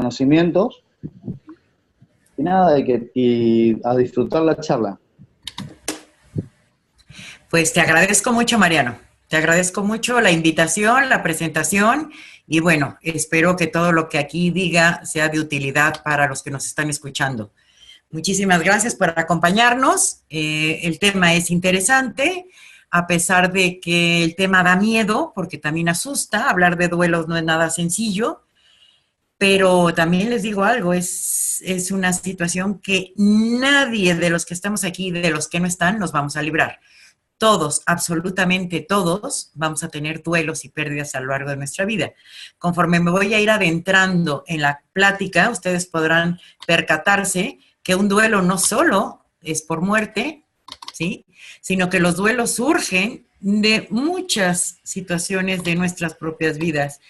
conocimientos y nada, y a disfrutar la charla. Pues te agradezco mucho, Mariano. Te agradezco mucho la invitación, la presentación y bueno, espero que todo lo que aquí diga sea de utilidad para los que nos están escuchando. Muchísimas gracias por acompañarnos. El tema es interesante, a pesar de que el tema da miedo, porque también asusta. Hablar de duelos no es nada sencillo, pero también les digo algo, es una situación que nadie de los que estamos aquí, de los que no están, nos vamos a librar. Todos, absolutamente todos, vamos a tener duelos y pérdidas a lo largo de nuestra vida. Conforme me voy a ir adentrando en la plática, ustedes podrán percatarse que un duelo no solo es por muerte, ¿sí? Sino que los duelos surgen de muchas situaciones de nuestras propias vidas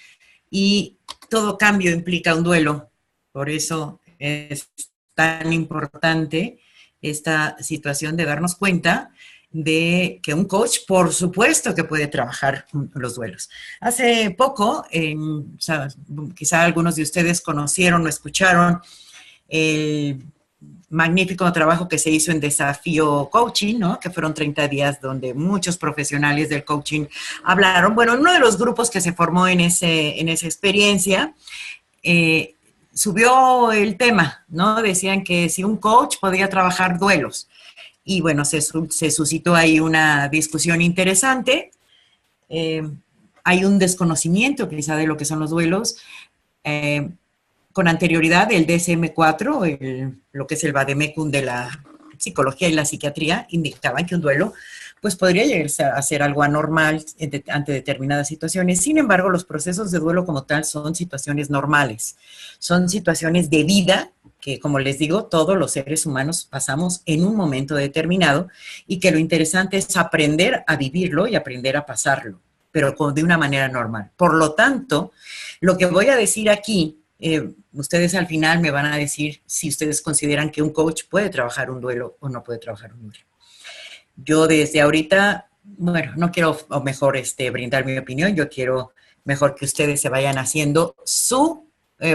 y todo cambio implica un duelo. Por eso es tan importante esta situación de darnos cuenta de que un coach, por supuesto que puede trabajar los duelos. Hace poco, quizá algunos de ustedes conocieron o escucharon el magnífico trabajo que se hizo en Desafío Coaching, ¿no? Que fueron 30 días donde muchos profesionales del coaching hablaron. Bueno, uno de los grupos que se formó en esa experiencia, subió el tema, ¿no? Decían que si un coach podía trabajar duelos. Y bueno, se suscitó ahí una discusión interesante. Hay un desconocimiento quizá de lo que son los duelos. Con anterioridad, el DSM-4, lo que es el vademecum de la psicología y la psiquiatría, indicaban que un duelo pues podría llegar a ser algo anormal ante determinadas situaciones. Sin embargo, los procesos de duelo como tal son situaciones normales, son situaciones de vida que, como les digo, todos los seres humanos pasamos en un momento determinado y que lo interesante es aprender a vivirlo y aprender a pasarlo, pero de una manera normal. Por lo tanto, lo que voy a decir aquí, ustedes al final me van a decir si ustedes consideran que un coach puede trabajar un duelo o no puede trabajar un duelo. Yo desde ahorita, bueno, no quiero mejor brindar mi opinión, yo quiero mejor que ustedes se vayan haciendo su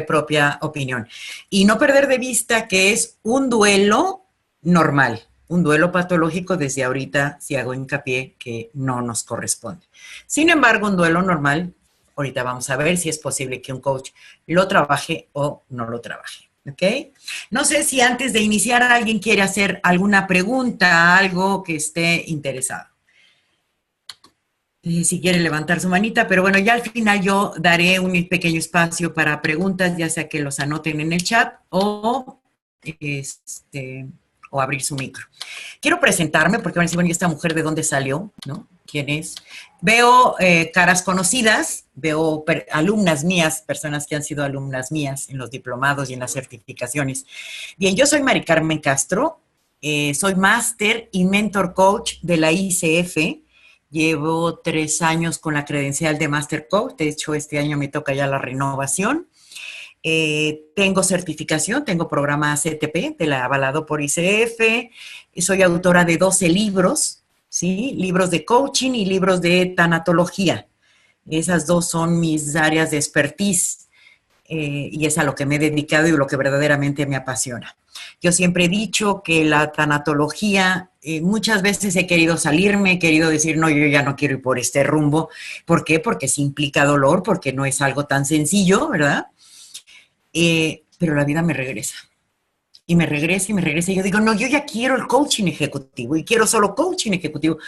propia opinión. Y no perder de vista que es un duelo normal, un duelo patológico desde ahorita, si hago hincapié que no nos corresponde. Sin embargo, un duelo normal, ahorita vamos a ver si es posible que un coach lo trabaje o no lo trabaje. ¿Ok? No sé si antes de iniciar alguien quiere hacer alguna pregunta, algo que esté interesado. Si quiere levantar su manita, pero bueno, ya al final yo daré un pequeño espacio para preguntas, ya sea que los anoten en el chat o abrir su micro. Quiero presentarme porque van a decir, bueno, ¿y esta mujer de dónde salió? ¿No? ¿Quién es? Veo caras conocidas, veo alumnas mías, personas que han sido alumnas mías en los diplomados y en las certificaciones. Bien, yo soy Mari Carmen Castro, soy máster y mentor coach de la ICF. Llevo 3 años con la credencial de Master Coach, de hecho este año me toca ya la renovación. Tengo certificación, tengo programa CTP, avalado por ICF, soy autora de 12 libros, ¿sí? Libros de coaching y libros de tanatología. Esas dos son mis áreas de expertise y es a lo que me he dedicado y lo que verdaderamente me apasiona. Yo siempre he dicho que la tanatología, muchas veces he querido salirme, he querido decir, no, yo ya no quiero ir por este rumbo. ¿Por qué? Porque sí implica dolor, porque no es algo tan sencillo, ¿verdad? Pero la vida me regresa. Y me regresa y me regresa. Y yo digo, no, yo ya quiero el coaching ejecutivo y quiero solo coaching ejecutivo.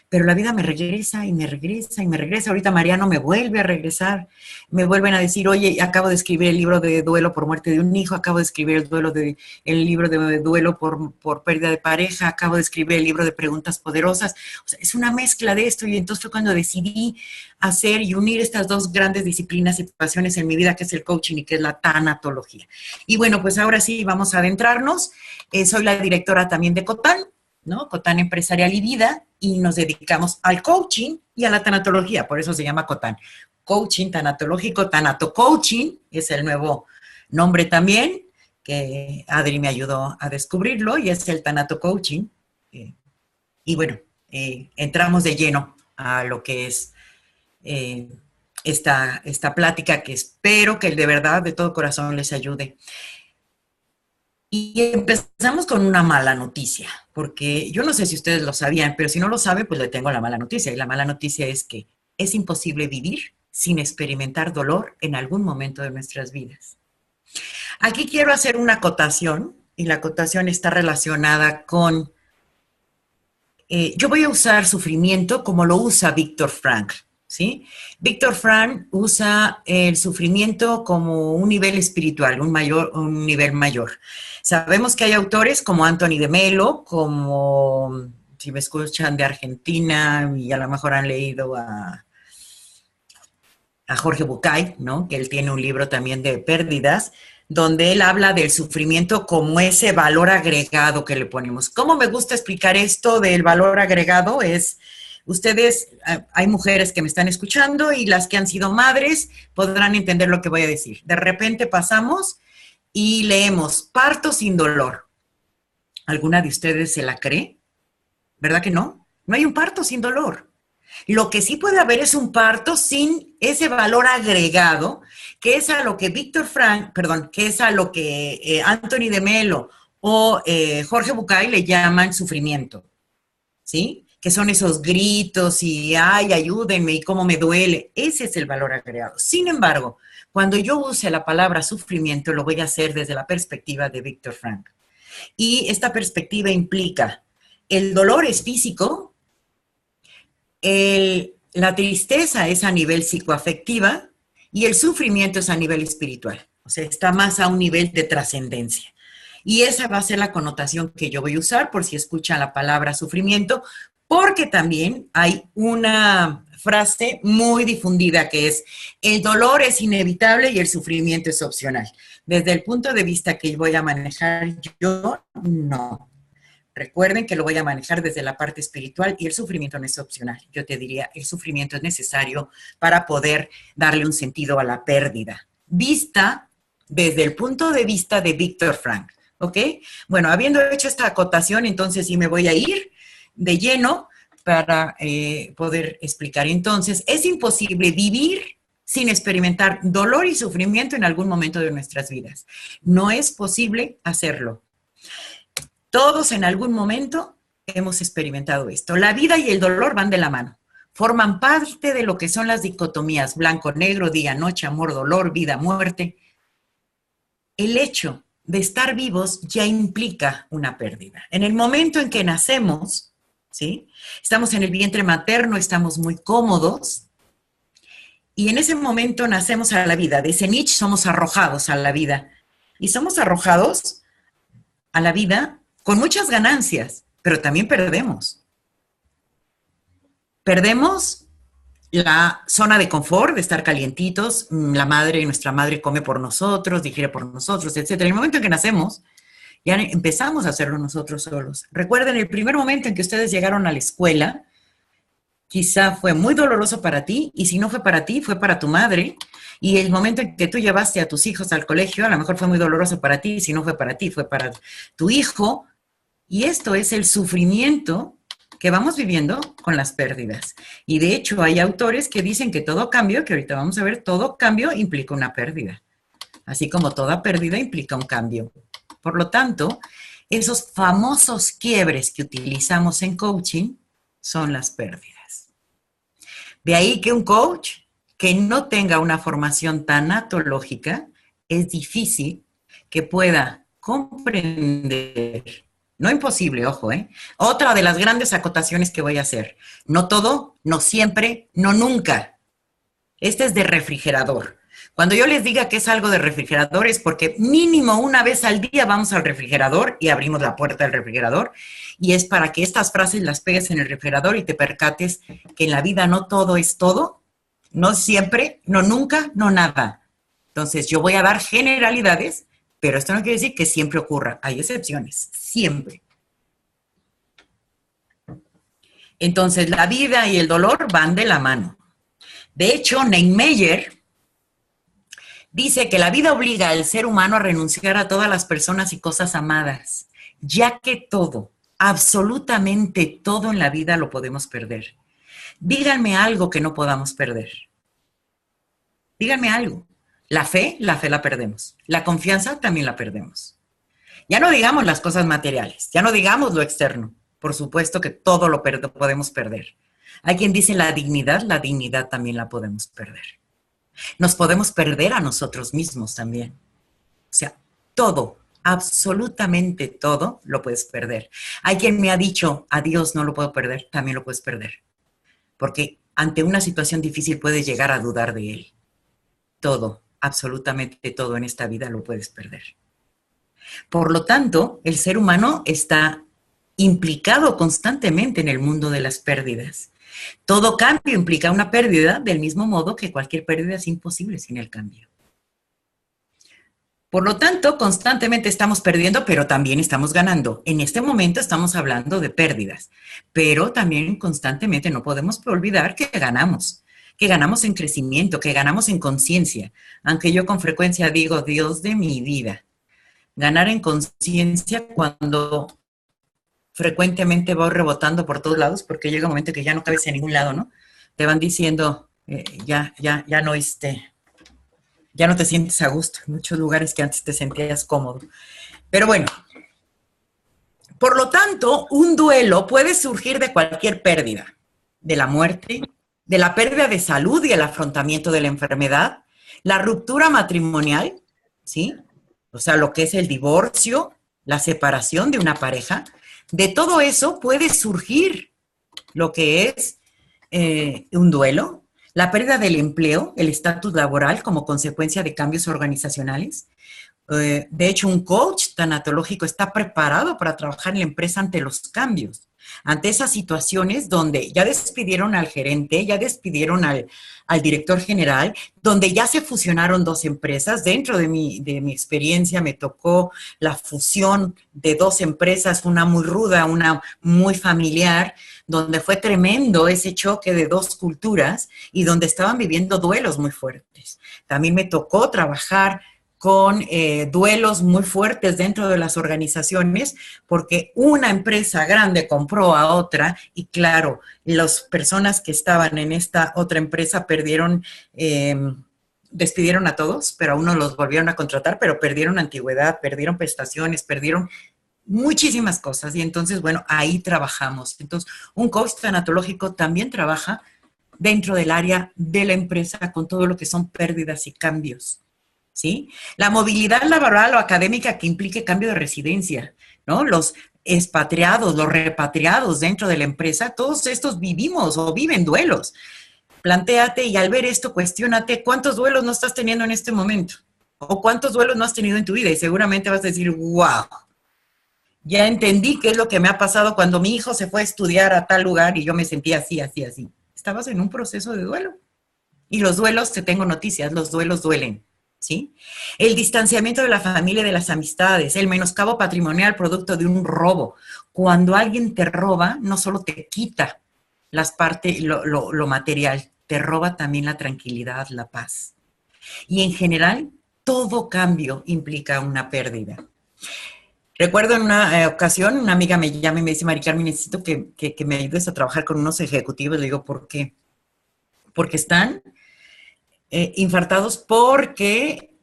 Pero la vida me regresa y me regresa y me regresa. Ahorita Mariano me vuelve a regresar. Me vuelven a decir, oye, acabo de escribir el libro de duelo por muerte de un hijo, acabo de escribir el libro de duelo por pérdida de pareja, acabo de escribir el libro de preguntas poderosas. O sea, es una mezcla de esto. Y entonces fue cuando decidí hacer y unir estas dos grandes disciplinas y pasiones en mi vida, que es el coaching y que es la tanatología. Y bueno, pues ahora sí vamos a adentrarnos. Soy la directora también de Cotan, ¿no? Cotan Empresarial y Vida, y nos dedicamos al coaching y a la tanatología, por eso se llama Cotan. Coaching tanatológico, tanato-coaching, es el nuevo nombre también, que Adri me ayudó a descubrirlo, y es el tanato-coaching. Y bueno, entramos de lleno a lo que es esta plática que espero que de verdad, de todo corazón les ayude. Y empezamos con una mala noticia, porque yo no sé si ustedes lo sabían, pero si no lo saben, pues le tengo la mala noticia. Y la mala noticia es que es imposible vivir sin experimentar dolor en algún momento de nuestras vidas. Aquí quiero hacer una acotación, y la acotación está relacionada con, yo voy a usar sufrimiento como lo usa Viktor Frankl, ¿sí? Viktor Frankl usa el sufrimiento como un nivel espiritual, un nivel mayor. Sabemos que hay autores como Anthony de Melo, como, si me escuchan de Argentina, y a lo mejor han leído a Jorge Bucay, ¿no? Que él tiene un libro también de pérdidas, donde él habla del sufrimiento como ese valor agregado que le ponemos. ¿Cómo me gusta explicar esto del valor agregado? Es, ustedes, hay mujeres que me están escuchando y las que han sido madres podrán entender lo que voy a decir. De repente pasamos y leemos parto sin dolor. ¿Alguna de ustedes se la cree? ¿Verdad que no? No hay un parto sin dolor. Lo que sí puede haber es un parto sin ese valor agregado, que es a lo que que es a lo que Anthony de Melo o Jorge Bucay le llaman sufrimiento, ¿sí? Que son esos gritos y, ay, ayúdenme y cómo me duele. Ese es el valor agregado. Sin embargo, cuando yo use la palabra sufrimiento, lo voy a hacer desde la perspectiva de Viktor Frankl. Y esta perspectiva implica, el dolor es físico, la tristeza es a nivel psicoafectiva y el sufrimiento es a nivel espiritual. O sea, está más a un nivel de trascendencia. Y esa va a ser la connotación que yo voy a usar por si escuchan la palabra sufrimiento, porque también hay una frase muy difundida que es, el dolor es inevitable y el sufrimiento es opcional. Desde el punto de vista que voy a manejar yo, no. Recuerden que lo voy a manejar desde la parte espiritual y el sufrimiento no es opcional. Yo te diría, el sufrimiento es necesario para poder darle un sentido a la pérdida. Vista desde el punto de vista de Viktor Frankl, ¿ok? Bueno, habiendo hecho esta acotación, entonces sí me voy a ir de lleno para poder explicar. Entonces, es imposible vivir sin experimentar dolor y sufrimiento en algún momento de nuestras vidas. No es posible hacerlo. Todos en algún momento hemos experimentado esto. La vida y el dolor van de la mano. Forman parte de lo que son las dicotomías, blanco-negro, día-noche, amor-dolor, vida-muerte. El hecho de estar vivos ya implica una pérdida. En el momento en que nacemos, ¿sí? Estamos en el vientre materno, estamos muy cómodos, y en ese momento nacemos a la vida. De ese nicho somos arrojados a la vida. Y somos arrojados a la vida con muchas ganancias, pero también perdemos. Perdemos la zona de confort, de estar calientitos, nuestra madre come por nosotros, digiere por nosotros, etc. En el momento en que nacemos, ya empezamos a hacerlo nosotros solos. Recuerden, el primer momento en que ustedes llegaron a la escuela, quizá fue muy doloroso para ti, y si no fue para ti, fue para tu madre. Y el momento en que tú llevaste a tus hijos al colegio, a lo mejor fue muy doloroso para ti, y si no fue para ti, fue para tu hijo. Y esto es el sufrimiento que vamos viviendo con las pérdidas. Y de hecho hay autores que dicen que todo cambio, que ahorita vamos a ver, todo cambio implica una pérdida. Así como toda pérdida implica un cambio. Por lo tanto, esos famosos quiebres que utilizamos en coaching son las pérdidas. De ahí que un coach que no tenga una formación tanatológica, es difícil que pueda comprender. No imposible, ojo, ¿eh? Otra de las grandes acotaciones que voy a hacer. No todo, no siempre, no nunca. Este es de refrigerador. Cuando yo les diga que es algo de refrigerador es porque mínimo una vez al día vamos al refrigerador y abrimos la puerta del refrigerador, y es para que estas frases las pegues en el refrigerador y te percates que en la vida no todo es todo, no siempre, no nunca, no nada. Entonces yo voy a dar generalidades, pero esto no quiere decir que siempre ocurra. Hay excepciones, siempre. Entonces, la vida y el dolor van de la mano. De hecho, Niemeyer dice que la vida obliga al ser humano a renunciar a todas las personas y cosas amadas, ya que todo, absolutamente todo en la vida lo podemos perder. Díganme algo que no podamos perder. Díganme algo. La fe la perdemos. La confianza también la perdemos. Ya no digamos las cosas materiales, ya no digamos lo externo. Por supuesto que todo lo podemos perder. Hay quien dice la dignidad también la podemos perder. Nos podemos perder a nosotros mismos también. O sea, todo, absolutamente todo lo puedes perder. Hay quien me ha dicho, a Dios no lo puedo perder, también lo puedes perder. Porque ante una situación difícil puedes llegar a dudar de Él. Todo, absolutamente todo en esta vida lo puedes perder. Por lo tanto, el ser humano está implicado constantemente en el mundo de las pérdidas. Todo cambio implica una pérdida, del mismo modo que cualquier pérdida es imposible sin el cambio. Por lo tanto, constantemente estamos perdiendo, pero también estamos ganando. En este momento estamos hablando de pérdidas, pero también constantemente no podemos olvidar que ganamos en crecimiento, que ganamos en conciencia. Aunque yo con frecuencia digo, Dios de mi vida, ganar en conciencia cuando frecuentemente voy rebotando por todos lados, porque llega un momento que ya no cabes en ningún lado, ¿no? Te van diciendo, ya no te sientes a gusto en muchos lugares que antes te sentías cómodo. Pero bueno, por lo tanto, un duelo puede surgir de cualquier pérdida, de la muerte, de la pérdida de salud y el afrontamiento de la enfermedad, la ruptura matrimonial, ¿sí? O sea, lo que es el divorcio, la separación de una pareja. De todo eso puede surgir lo que es un duelo, la pérdida del empleo, el estatus laboral como consecuencia de cambios organizacionales. De hecho, un coach tanatológico está preparado para trabajar en la empresa ante los cambios, ante esas situaciones donde ya despidieron al gerente, ya despidieron al director general, donde ya se fusionaron dos empresas. Dentro de mi experiencia me tocó la fusión de dos empresas, una muy ruda, una muy familiar, donde fue tremendo ese choque de dos culturas y donde estaban viviendo duelos muy fuertes. También me tocó trabajar con duelos muy fuertes dentro de las organizaciones, porque una empresa grande compró a otra y claro, las personas que estaban en esta otra empresa despidieron a todos, pero a uno los volvieron a contratar, pero perdieron antigüedad, perdieron prestaciones, perdieron muchísimas cosas. Y entonces, bueno, ahí trabajamos. Entonces, un coach tanatológico también trabaja dentro del área de la empresa con todo lo que son pérdidas y cambios. ¿Sí? La movilidad laboral o académica que implique cambio de residencia, ¿no? Los expatriados, los repatriados dentro de la empresa, todos estos vivimos o viven duelos. Plantéate y al ver esto, cuestiónate cuántos duelos no estás teniendo en este momento o cuántos duelos no has tenido en tu vida y seguramente vas a decir, wow, ya entendí qué es lo que me ha pasado cuando mi hijo se fue a estudiar a tal lugar y yo me sentía así, así, así. Estabas en un proceso de duelo. Y los duelos, te tengo noticias, los duelos duelen. ¿Sí? El distanciamiento de la familia y de las amistades, el menoscabo patrimonial producto de un robo. Cuando alguien te roba, no solo te quita las partes, lo material, te roba también la tranquilidad, la paz. Y en general, todo cambio implica una pérdida. Recuerdo en una ocasión, una amiga me llama y me dice, Mari Carmen, necesito que me ayudes a trabajar con unos ejecutivos. Le digo, ¿por qué? Porque están infartados porque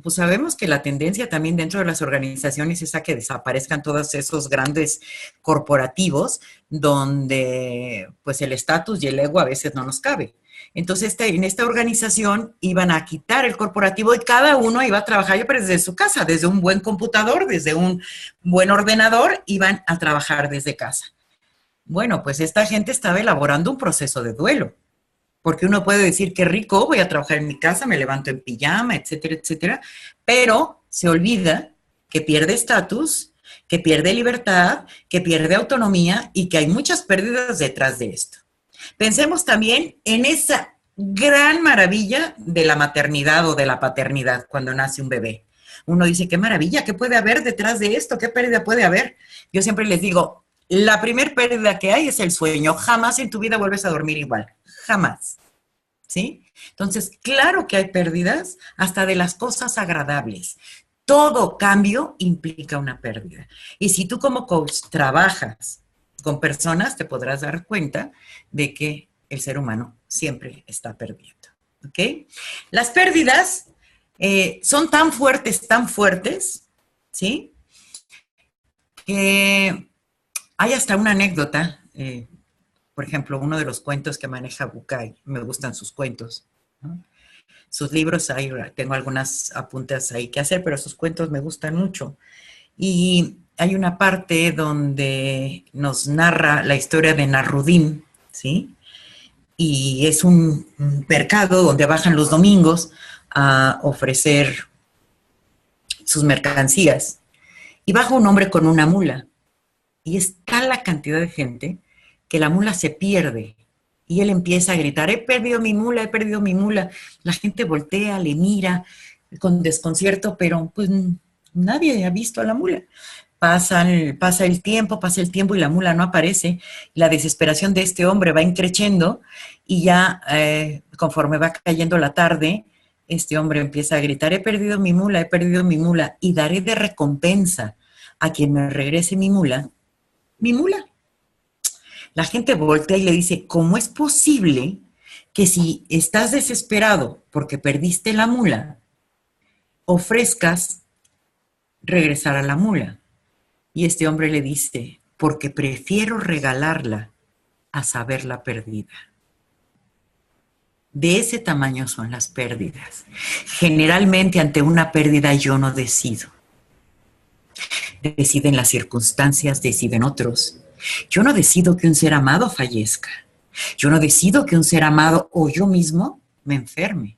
pues sabemos que la tendencia también dentro de las organizaciones es a que desaparezcan todos esos grandes corporativos donde pues el estatus y el ego a veces no nos cabe. Entonces en esta organización iban a quitar el corporativo y cada uno iba a trabajar desde su casa, desde un buen computador, desde un buen ordenador, iban a trabajar desde casa. Bueno, pues esta gente estaba elaborando un proceso de duelo. Porque uno puede decir, qué rico, voy a trabajar en mi casa, me levanto en pijama, etcétera, etcétera, pero se olvida que pierde estatus, que pierde libertad, que pierde autonomía y que hay muchas pérdidas detrás de esto. Pensemos también en esa gran maravilla de la maternidad o de la paternidad cuando nace un bebé. Uno dice, qué maravilla, ¿qué puede haber detrás de esto? ¿Qué pérdida puede haber? Yo siempre les digo, la primer pérdida que hay es el sueño. Jamás en tu vida vuelves a dormir igual. Jamás. ¿Sí? Entonces, claro que hay pérdidas hasta de las cosas agradables. Todo cambio implica una pérdida. Y si tú como coach trabajas con personas, te podrás dar cuenta de que el ser humano siempre está perdiendo. ¿ok? Las pérdidas son tan fuertes, ¿sí? Que hay hasta una anécdota, por ejemplo, uno de los cuentos que maneja Bucay, me gustan sus cuentos, ¿no? Sus libros, ahí tengo algunas apuntes ahí que hacer, pero sus cuentos me gustan mucho. Y hay una parte donde nos narra la historia de Narudín, ¿sí? Y es un mercado donde bajan los domingos a ofrecer sus mercancías. Y baja un hombre con una mula. Y es tal la cantidad de gente que la mula se pierde. Y él empieza a gritar, he perdido mi mula, he perdido mi mula. La gente voltea, le mira con desconcierto, pero pues nadie ha visto a la mula. Pasa el tiempo y la mula no aparece. La desesperación de este hombre va increciendo y ya conforme va cayendo la tarde, este hombre empieza a gritar, he perdido mi mula y daré de recompensa a quien me regrese mi mula. Mi mula. La gente voltea y le dice, ¿cómo es posible que si estás desesperado porque perdiste la mula, ofrezcas regresar a la mula? Y este hombre le dice, porque prefiero regalarla a saberla perdida. De ese tamaño son las pérdidas. Generalmente ante una pérdida yo no decido. Deciden las circunstancias, deciden otros. Yo no decido que un ser amado fallezca. Yo no decido que un ser amado o yo mismo me enferme.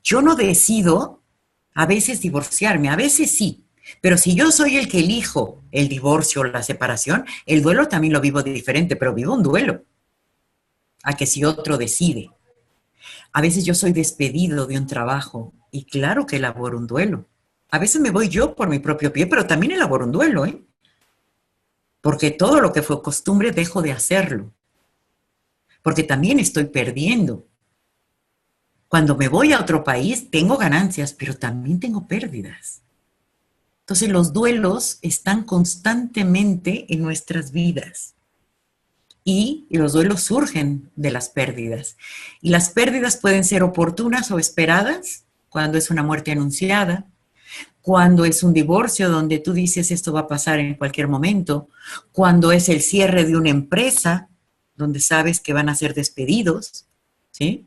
Yo no decido a veces divorciarme, a veces sí. Pero si yo soy el que elijo el divorcio o la separación, el duelo también lo vivo diferente, pero vivo un duelo a que si otro decide. A veces yo soy despedido de un trabajo y claro que elaboro un duelo. A veces me voy yo por mi propio pie, pero también elaboro un duelo, ¿eh? Porque todo lo que fue costumbre dejo de hacerlo. Porque también estoy perdiendo. Cuando me voy a otro país tengo ganancias, pero también tengo pérdidas. Entonces los duelos están constantemente en nuestras vidas. Y los duelos surgen de las pérdidas. Y las pérdidas pueden ser oportunas o esperadas, cuando es una muerte anunciada, cuando es un divorcio donde tú dices esto va a pasar en cualquier momento, cuando es el cierre de una empresa donde sabes que van a ser despedidos, ¿sí?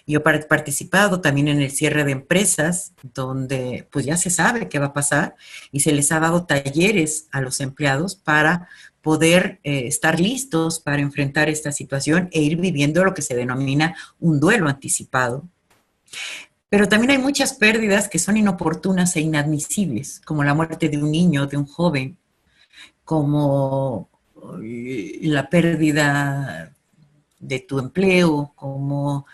Yo he participado también en el cierre de empresas donde pues ya se sabe qué va a pasar y se les ha dado talleres a los empleados para poder estar listos para enfrentar esta situación e ir viviendo lo que se denomina un duelo anticipado. Pero también hay muchas pérdidas que son inoportunas e inadmisibles, como la muerte de un niño, de un joven, como la pérdida de tu empleo, como,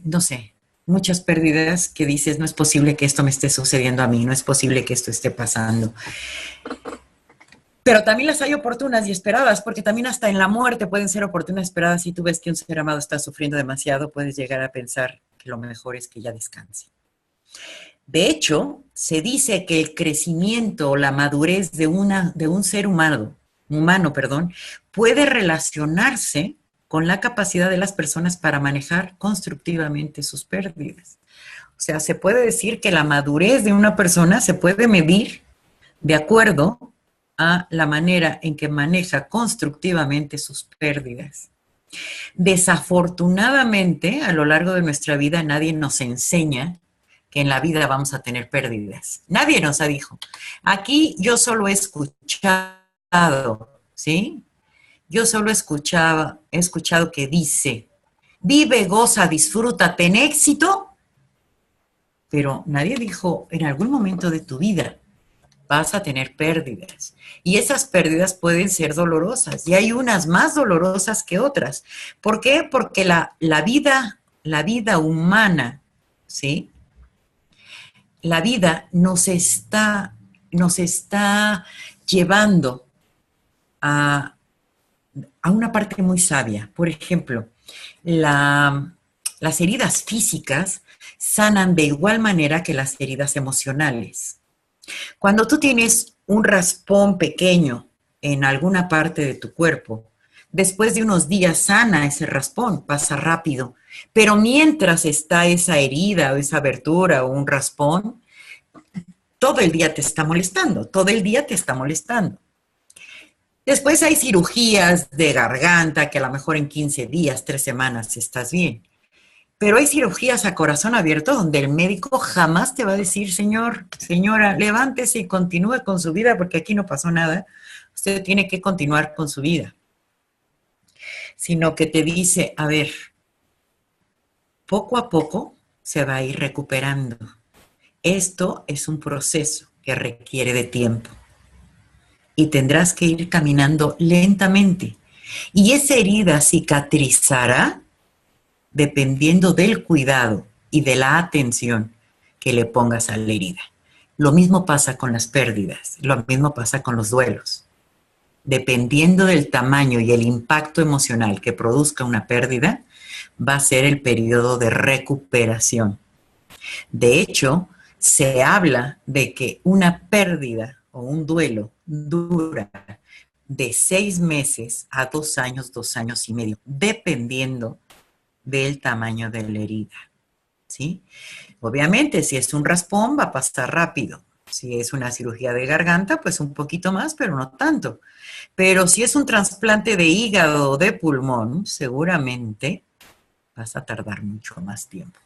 no sé, muchas pérdidas que dices, no es posible que esto me esté sucediendo a mí, no es posible que esto esté pasando. Pero también las hay oportunas y esperadas, porque también hasta en la muerte pueden ser oportunas y esperadas. Si tú ves que un ser amado está sufriendo demasiado, puedes llegar a pensar que lo mejor es que ya descanse. De hecho, se dice que el crecimiento o la madurez de un ser humano, puede relacionarse con la capacidad de las personas para manejar constructivamente sus pérdidas. O sea, se puede decir que la madurez de una persona se puede medir de acuerdo a la manera en que maneja constructivamente sus pérdidas. Desafortunadamente, a lo largo de nuestra vida, nadie nos enseña que en la vida vamos a tener pérdidas. Nadie nos ha dicho. Aquí yo solo he escuchado, ¿sí? Yo solo he escuchado que dice, vive, goza, disfruta, ten éxito, pero nadie dijo, en algún momento de tu vida vas a tener pérdidas. Y esas pérdidas pueden ser dolorosas, y hay unas más dolorosas que otras. ¿Por qué? Porque la vida humana, ¿sí? La vida nos está llevando a una parte muy sabia. Por ejemplo, las heridas físicas sanan de igual manera que las heridas emocionales. Cuando tú tienes un raspón pequeño en alguna parte de tu cuerpo, Después de unos días sana ese raspón, pasa rápido. Pero mientras está esa herida o esa abertura o un raspón, todo el día te está molestando, todo el día te está molestando. Después hay cirugías de garganta que a lo mejor en 15 días, 3 semanas estás bien. Pero hay cirugías a corazón abierto donde el médico jamás te va a decir, señor, señora, levántese y continúe con su vida porque aquí no pasó nada. Usted tiene que continuar con su vida. Sino que te dice, a ver, poco a poco se va a ir recuperando. Esto es un proceso que requiere de tiempo. Y tendrás que ir caminando lentamente. Y esa herida cicatrizará dependiendo del cuidado y de la atención que le pongas a la herida. Lo mismo pasa con las pérdidas, lo mismo pasa con los duelos. Dependiendo del tamaño y el impacto emocional que produzca una pérdida, va a ser el periodo de recuperación. De hecho, se habla de que una pérdida o un duelo dura de 6 meses a 2 años, 2 años y medio, dependiendo del tamaño de la herida, ¿sí? Obviamente, si es un raspón, va a pasar rápido. Si es una cirugía de garganta, pues un poquito más, pero no tanto. Pero si es un trasplante de hígado o de pulmón, seguramente vas a tardar mucho más tiempo.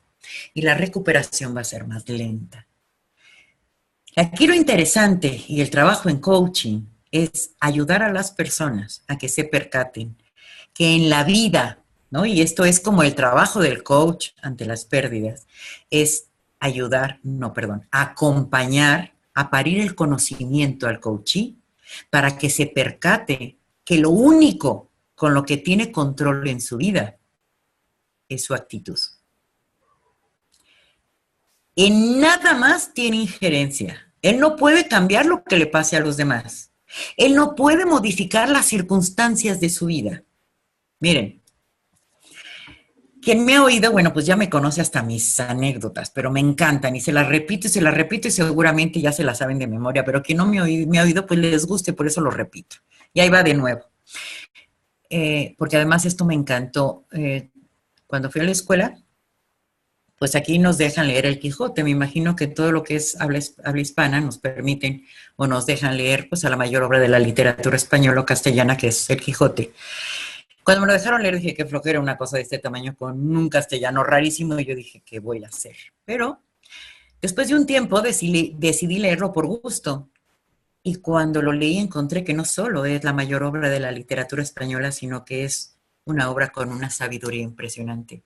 Y la recuperación va a ser más lenta. Aquí lo interesante y el trabajo en coaching es ayudar a las personas a que se percaten que en la vida, ¿no? Y esto es como el trabajo del coach ante las pérdidas, es acompañar a parir el conocimiento al coachee para que se percate que lo único con lo que tiene control en su vida es su actitud. En nada más tiene injerencia. Él no puede cambiar lo que le pase a los demás. Él no puede modificar las circunstancias de su vida. Miren, quien me ha oído, bueno, pues ya me conoce hasta mis anécdotas, pero me encantan y se las repito y seguramente ya se las saben de memoria, pero quien no me ha oído, pues les guste, por eso lo repito. Y ahí va de nuevo. Porque además esto me encantó. Cuando fui a la escuela, pues aquí nos dejan leer el Quijote. Me imagino que todo lo que es habla hispana nos permiten o nos dejan leer pues a la mayor obra de la literatura española o castellana, que es el Quijote. Cuando me lo dejaron leer dije que flojera una cosa de este tamaño con un castellano rarísimo y yo dije, ¿qué voy a hacer? Pero después de un tiempo decidí leerlo por gusto y cuando lo leí encontré que no solo es la mayor obra de la literatura española, sino que es una obra con una sabiduría impresionante.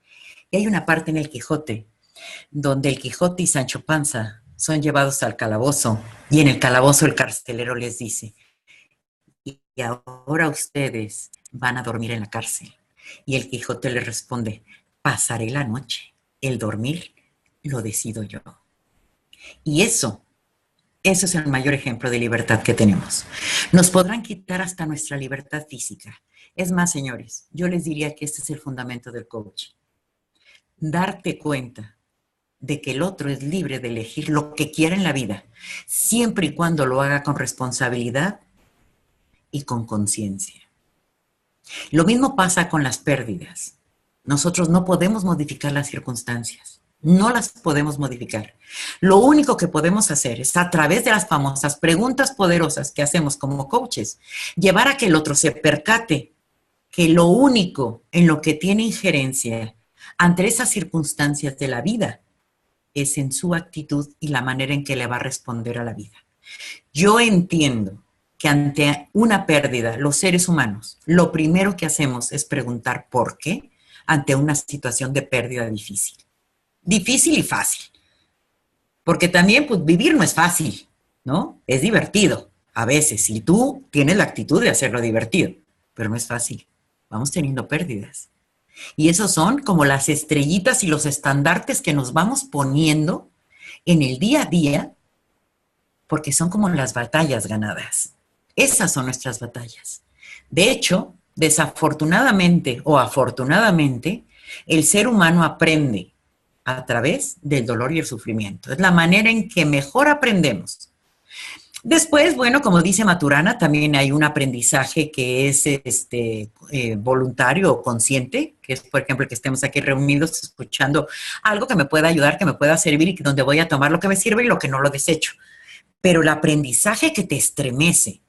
Y hay una parte en el Quijote donde el Quijote y Sancho Panza son llevados al calabozo y en el calabozo el carcelero les dice, y ahora ustedes van a dormir en la cárcel. Y el Quijote le responde, pasaré la noche, el dormir lo decido yo. Y eso es el mayor ejemplo de libertad que tenemos. Nos podrán quitar hasta nuestra libertad física. Es más, señores, yo les diría que este es el fundamento del coaching. Darte cuenta de que el otro es libre de elegir lo que quiera en la vida, siempre y cuando lo haga con responsabilidad y con conciencia. Lo mismo pasa con las pérdidas. Nosotros no podemos modificar las circunstancias, no las podemos modificar. Lo único que podemos hacer es, a través de las famosas preguntas poderosas que hacemos como coaches, llevar a que el otro se percate que lo único en lo que tiene injerencia ante esas circunstancias de la vida es en su actitud y la manera en que le va a responder a la vida. Yo entiendo que ante una pérdida, los seres humanos, lo primero que hacemos es preguntar por qué ante una situación de pérdida difícil. Difícil y fácil. Porque también, pues, vivir no es fácil, ¿no? Es divertido, a veces, si tú tienes la actitud de hacerlo divertido, pero no es fácil. Vamos teniendo pérdidas. Y esos son como las estrellitas y los estandartes que nos vamos poniendo en el día a día, porque son como las batallas ganadas. Esas son nuestras batallas. De hecho, desafortunadamente o afortunadamente, el ser humano aprende a través del dolor y el sufrimiento. Es la manera en que mejor aprendemos. Después, bueno, como dice Maturana, también hay un aprendizaje que es voluntario o consciente, que es, por ejemplo, que estemos aquí reunidos escuchando algo que me pueda ayudar, que me pueda servir y que donde voy a tomar lo que me sirve y lo que no lo desecho. Pero el aprendizaje que te estremece,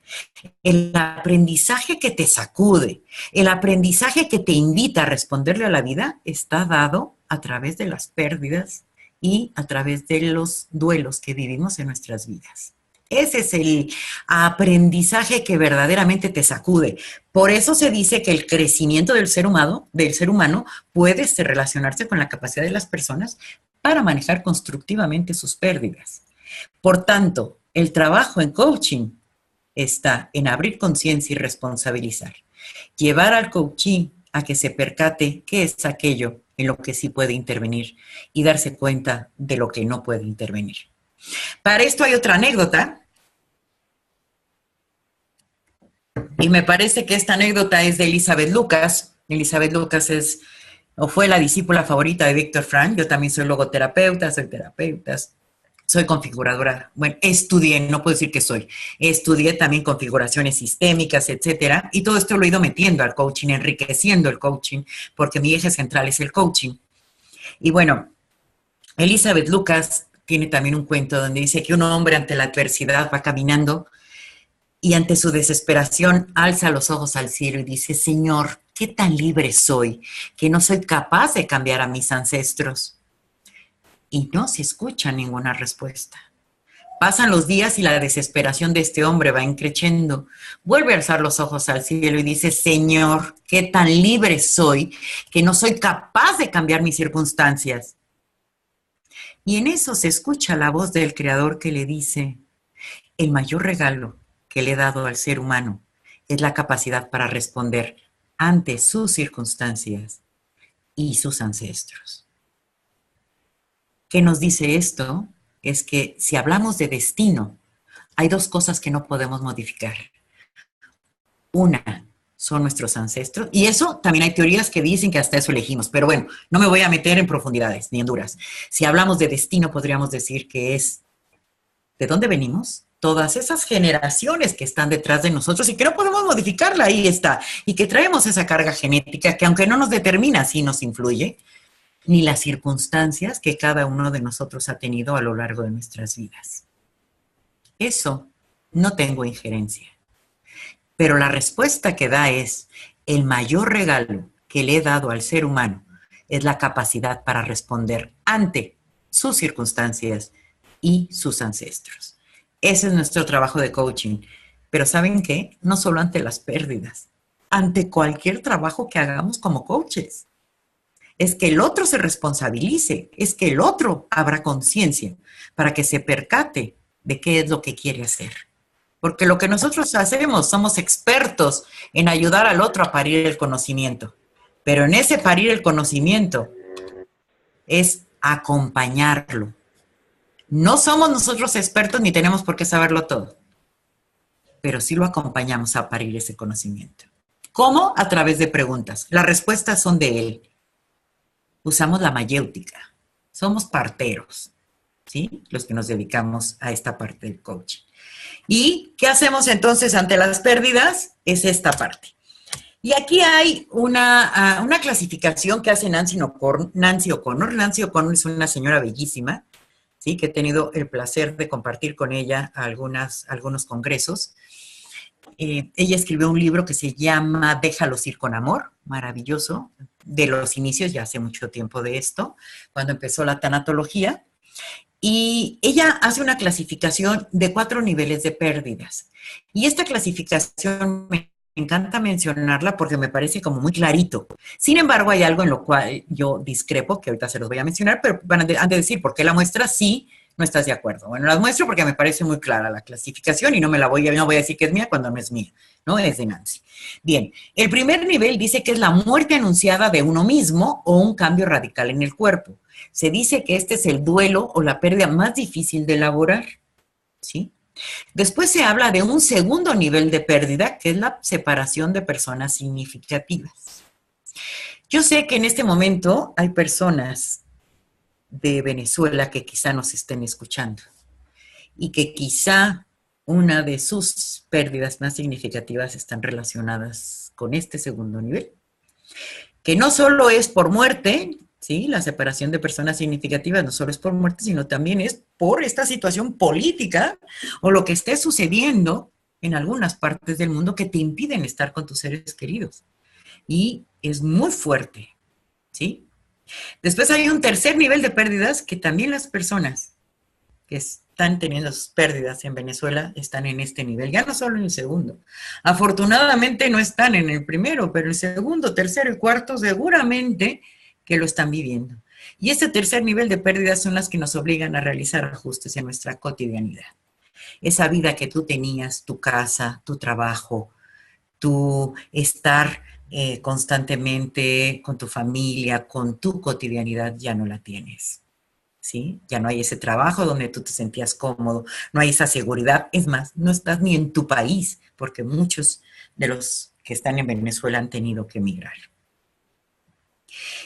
el aprendizaje que te sacude, el aprendizaje que te invita a responderle a la vida, está dado a través de las pérdidas y a través de los duelos que vivimos en nuestras vidas. Ese es el aprendizaje que verdaderamente te sacude. Por eso se dice que el crecimiento del ser humano puede relacionarse con la capacidad de las personas para manejar constructivamente sus pérdidas. Por tanto, el trabajo en coaching está en abrir conciencia y responsabilizar. Llevar al coachee a que se percate qué es aquello en lo que sí puede intervenir y darse cuenta de lo que no puede intervenir. Para esto hay otra anécdota, y me parece que esta anécdota es de Elizabeth Lucas. Elizabeth Lucas es o fue la discípula favorita de Víctor Frank. Yo también soy logoterapeuta, soy terapeuta, soy configuradora. Bueno, estudié, no puedo decir que soy, estudié también configuraciones sistémicas, etcétera, y todo esto lo he ido metiendo al coaching, enriqueciendo el coaching, porque mi eje central es el coaching. Y bueno, Elizabeth Lucas tiene también un cuento donde dice que un hombre ante la adversidad va caminando y ante su desesperación alza los ojos al cielo y dice: Señor, qué tan libre soy que no soy capaz de cambiar a mis ancestros. Y no se escucha ninguna respuesta. Pasan los días y la desesperación de este hombre va increciendo. Vuelve a alzar los ojos al cielo y dice: Señor, qué tan libre soy que no soy capaz de cambiar mis circunstancias. Y en eso se escucha la voz del Creador que le dice: el mayor regalo que le he dado al ser humano es la capacidad para responder ante sus circunstancias y sus ancestros. ¿Qué nos dice esto? Es que si hablamos de destino, hay dos cosas que no podemos modificar. Una son nuestros ancestros, y eso también hay teorías que dicen que hasta eso elegimos, pero bueno, no me voy a meter en profundidades ni en duras. Si hablamos de destino, podríamos decir que es de dónde venimos, todas esas generaciones que están detrás de nosotros y que no podemos modificarla, ahí está, y que traemos esa carga genética que aunque no nos determina, sí nos influye, ni las circunstancias que cada uno de nosotros ha tenido a lo largo de nuestras vidas. Eso no tengo injerencia. Pero la respuesta que da es: el mayor regalo que le he dado al ser humano es la capacidad para responder ante sus circunstancias y sus ancestros. Ese es nuestro trabajo de coaching. Pero ¿saben qué? No solo ante las pérdidas, ante cualquier trabajo que hagamos como coaches. Es que el otro se responsabilice, es que el otro abra conciencia para que se percate de qué es lo que quiere hacer. Porque lo que nosotros hacemos, somos expertos en ayudar al otro a parir el conocimiento. Pero en ese parir el conocimiento es acompañarlo. No somos nosotros expertos ni tenemos por qué saberlo todo, pero sí lo acompañamos a parir ese conocimiento. ¿Cómo? A través de preguntas. Las respuestas son de él. Usamos la mayéutica. Somos parteros, ¿sí? Los que nos dedicamos a esta parte del coaching. ¿Y qué hacemos entonces ante las pérdidas? Es esta parte. Y aquí hay una clasificación que hace Nancy O'Connor. Nancy O'Connor es una señora bellísima, ¿sí? Que he tenido el placer de compartir con ella algunos congresos. Ella escribió un libro que se llama Déjalos ir con amor, maravilloso, de los inicios, ya hace mucho tiempo de esto, cuando empezó la tanatología. Y ella hace una clasificación de 4 niveles de pérdidas. Y esta clasificación me encanta mencionarla porque me parece como muy clarito. Sin embargo, hay algo en lo cual yo discrepo, que ahorita se los voy a mencionar, pero van a decir, ¿por qué la muestra? Sí, no estás de acuerdo. Bueno, las muestro porque me parece muy clara la clasificación y no voy a decir que es mía cuando no es mía, ¿no? Es de Nancy. Bien, el primer nivel dice que es la muerte anunciada de uno mismo o un cambio radical en el cuerpo. Se dice que este es el duelo o la pérdida más difícil de elaborar, ¿sí? Después se habla de un segundo nivel de pérdida, que es la separación de personas significativas. Yo sé que en este momento hay personas de Venezuela que quizá nos estén escuchando y que quizá una de sus pérdidas más significativas están relacionadas con este segundo nivel, que no solo es por muerte, ¿sí? La separación de personas significativas no solo es por muerte, sino también es por esta situación política o lo que esté sucediendo en algunas partes del mundo que te impiden estar con tus seres queridos. Y es muy fuerte, ¿sí? Después hay un tercer nivel de pérdidas que también las personas que están teniendo sus pérdidas en Venezuela están en este nivel, ya no solo en el segundo. Afortunadamente no están en el primero, pero el segundo, tercero y cuarto seguramente que lo están viviendo. Y este tercer nivel de pérdidas son las que nos obligan a realizar ajustes en nuestra cotidianidad. Esa vida que tú tenías, tu casa, tu trabajo, tu estar constantemente con tu familia, con tu cotidianidad, ya no la tienes. ¿Sí? Ya no hay ese trabajo donde tú te sentías cómodo, no hay esa seguridad. Es más, no estás ni en tu país, porque muchos de los que están en Venezuela han tenido que emigrar.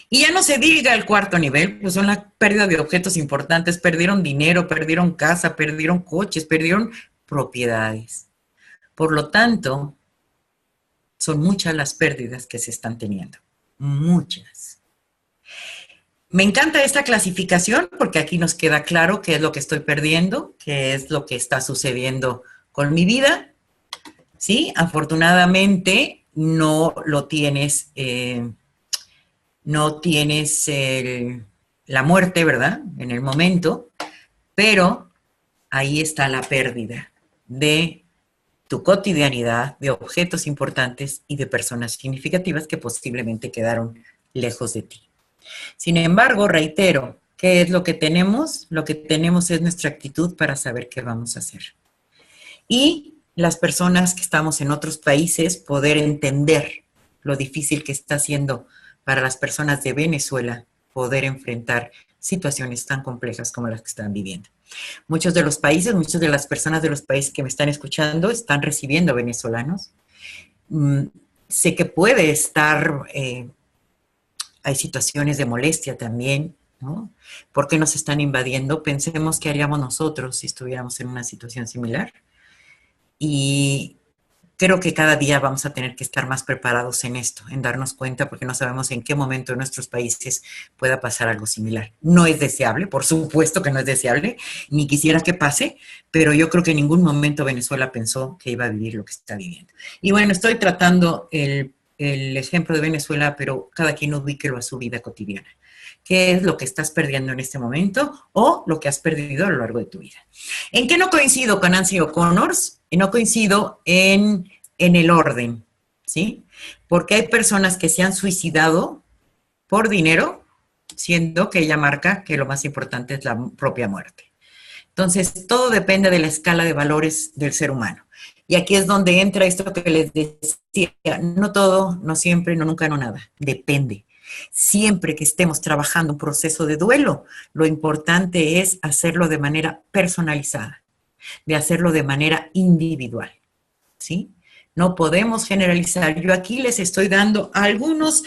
Y ya no se diga el cuarto nivel, pues son la pérdida de objetos importantes, perdieron dinero, perdieron casa, perdieron coches, perdieron propiedades. Por lo tanto, son muchas las pérdidas que se están teniendo, muchas. Me encanta esta clasificación porque aquí nos queda claro qué es lo que estoy perdiendo, qué es lo que está sucediendo con mi vida. Sí, afortunadamente no lo tienes, no tienes la muerte, ¿verdad? En el momento, pero ahí está la pérdida de tu cotidianidad, de objetos importantes y de personas significativas que posiblemente quedaron lejos de ti. Sin embargo, reitero, ¿qué es lo que tenemos? Lo que tenemos es nuestra actitud para saber qué vamos a hacer. Y las personas que estamos en otros países, poder entender lo difícil que está siendo para las personas de Venezuela poder enfrentar situaciones tan complejas como las que están viviendo. Muchos de los países, muchas de las personas de los países que me están escuchando están recibiendo venezolanos. Sé que puede estar... hay situaciones de molestia también, ¿no? ¿Por qué nos están invadiendo? Pensemos qué haríamos nosotros si estuviéramos en una situación similar. Y creo que cada día vamos a tener que estar más preparados en esto, en darnos cuenta, porque no sabemos en qué momento en nuestros países pueda pasar algo similar. No es deseable, por supuesto que no es deseable, ni quisiera que pase, pero yo creo que en ningún momento Venezuela pensó que iba a vivir lo que está viviendo. Y bueno, estoy tratando el ejemplo de Venezuela, pero cada quien ubíquelo a su vida cotidiana. ¿Qué es lo que estás perdiendo en este momento o lo que has perdido a lo largo de tu vida? ¿En qué no coincido con Nancy O'Connor? No coincido en el orden, ¿sí? Porque hay personas que se han suicidado por dinero, siendo que ella marca que lo más importante es la propia muerte. Entonces, todo depende de la escala de valores del ser humano. Y aquí es donde entra esto que les decía, no todo, no siempre, no nunca, no nada, depende. Siempre que estemos trabajando un proceso de duelo, lo importante es hacerlo de manera personalizada, de hacerlo de manera individual, ¿sí? No podemos generalizar. Yo aquí les estoy dando algunos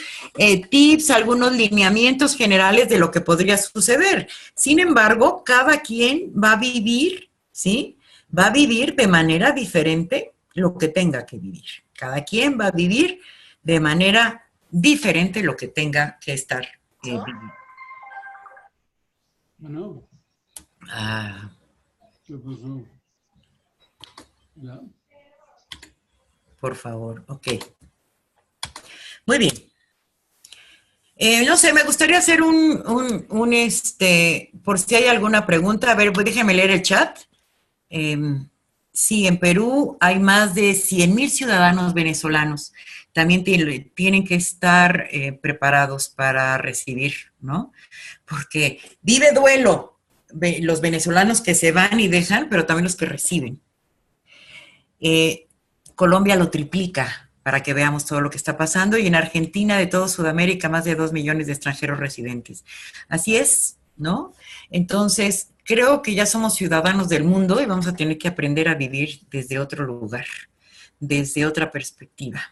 tips, algunos lineamientos generales de lo que podría suceder. Sin embargo, cada quien va a vivir, ¿sí? Va a vivir de manera diferente lo que tenga que vivir. Cada quien va a vivir de manera diferente lo que tenga que estar viviendo. Bueno. Ah. ¿Qué pasó? ¿Ya? Por favor, ok. Muy bien. No sé, me gustaría hacer por si hay alguna pregunta. A ver, pues déjeme leer el chat. Sí, en Perú hay más de 100,000 ciudadanos venezolanos. También tienen que estar preparados para recibir, ¿no? Porque vive duelo los venezolanos que se van y dejan, pero también los que reciben. Colombia lo triplica para que veamos todo lo que está pasando, y en Argentina, de toda Sudamérica, más de 2 millones de extranjeros residentes. Así es, ¿no? Entonces, creo que ya somos ciudadanos del mundo y vamos a tener que aprender a vivir desde otro lugar, desde otra perspectiva,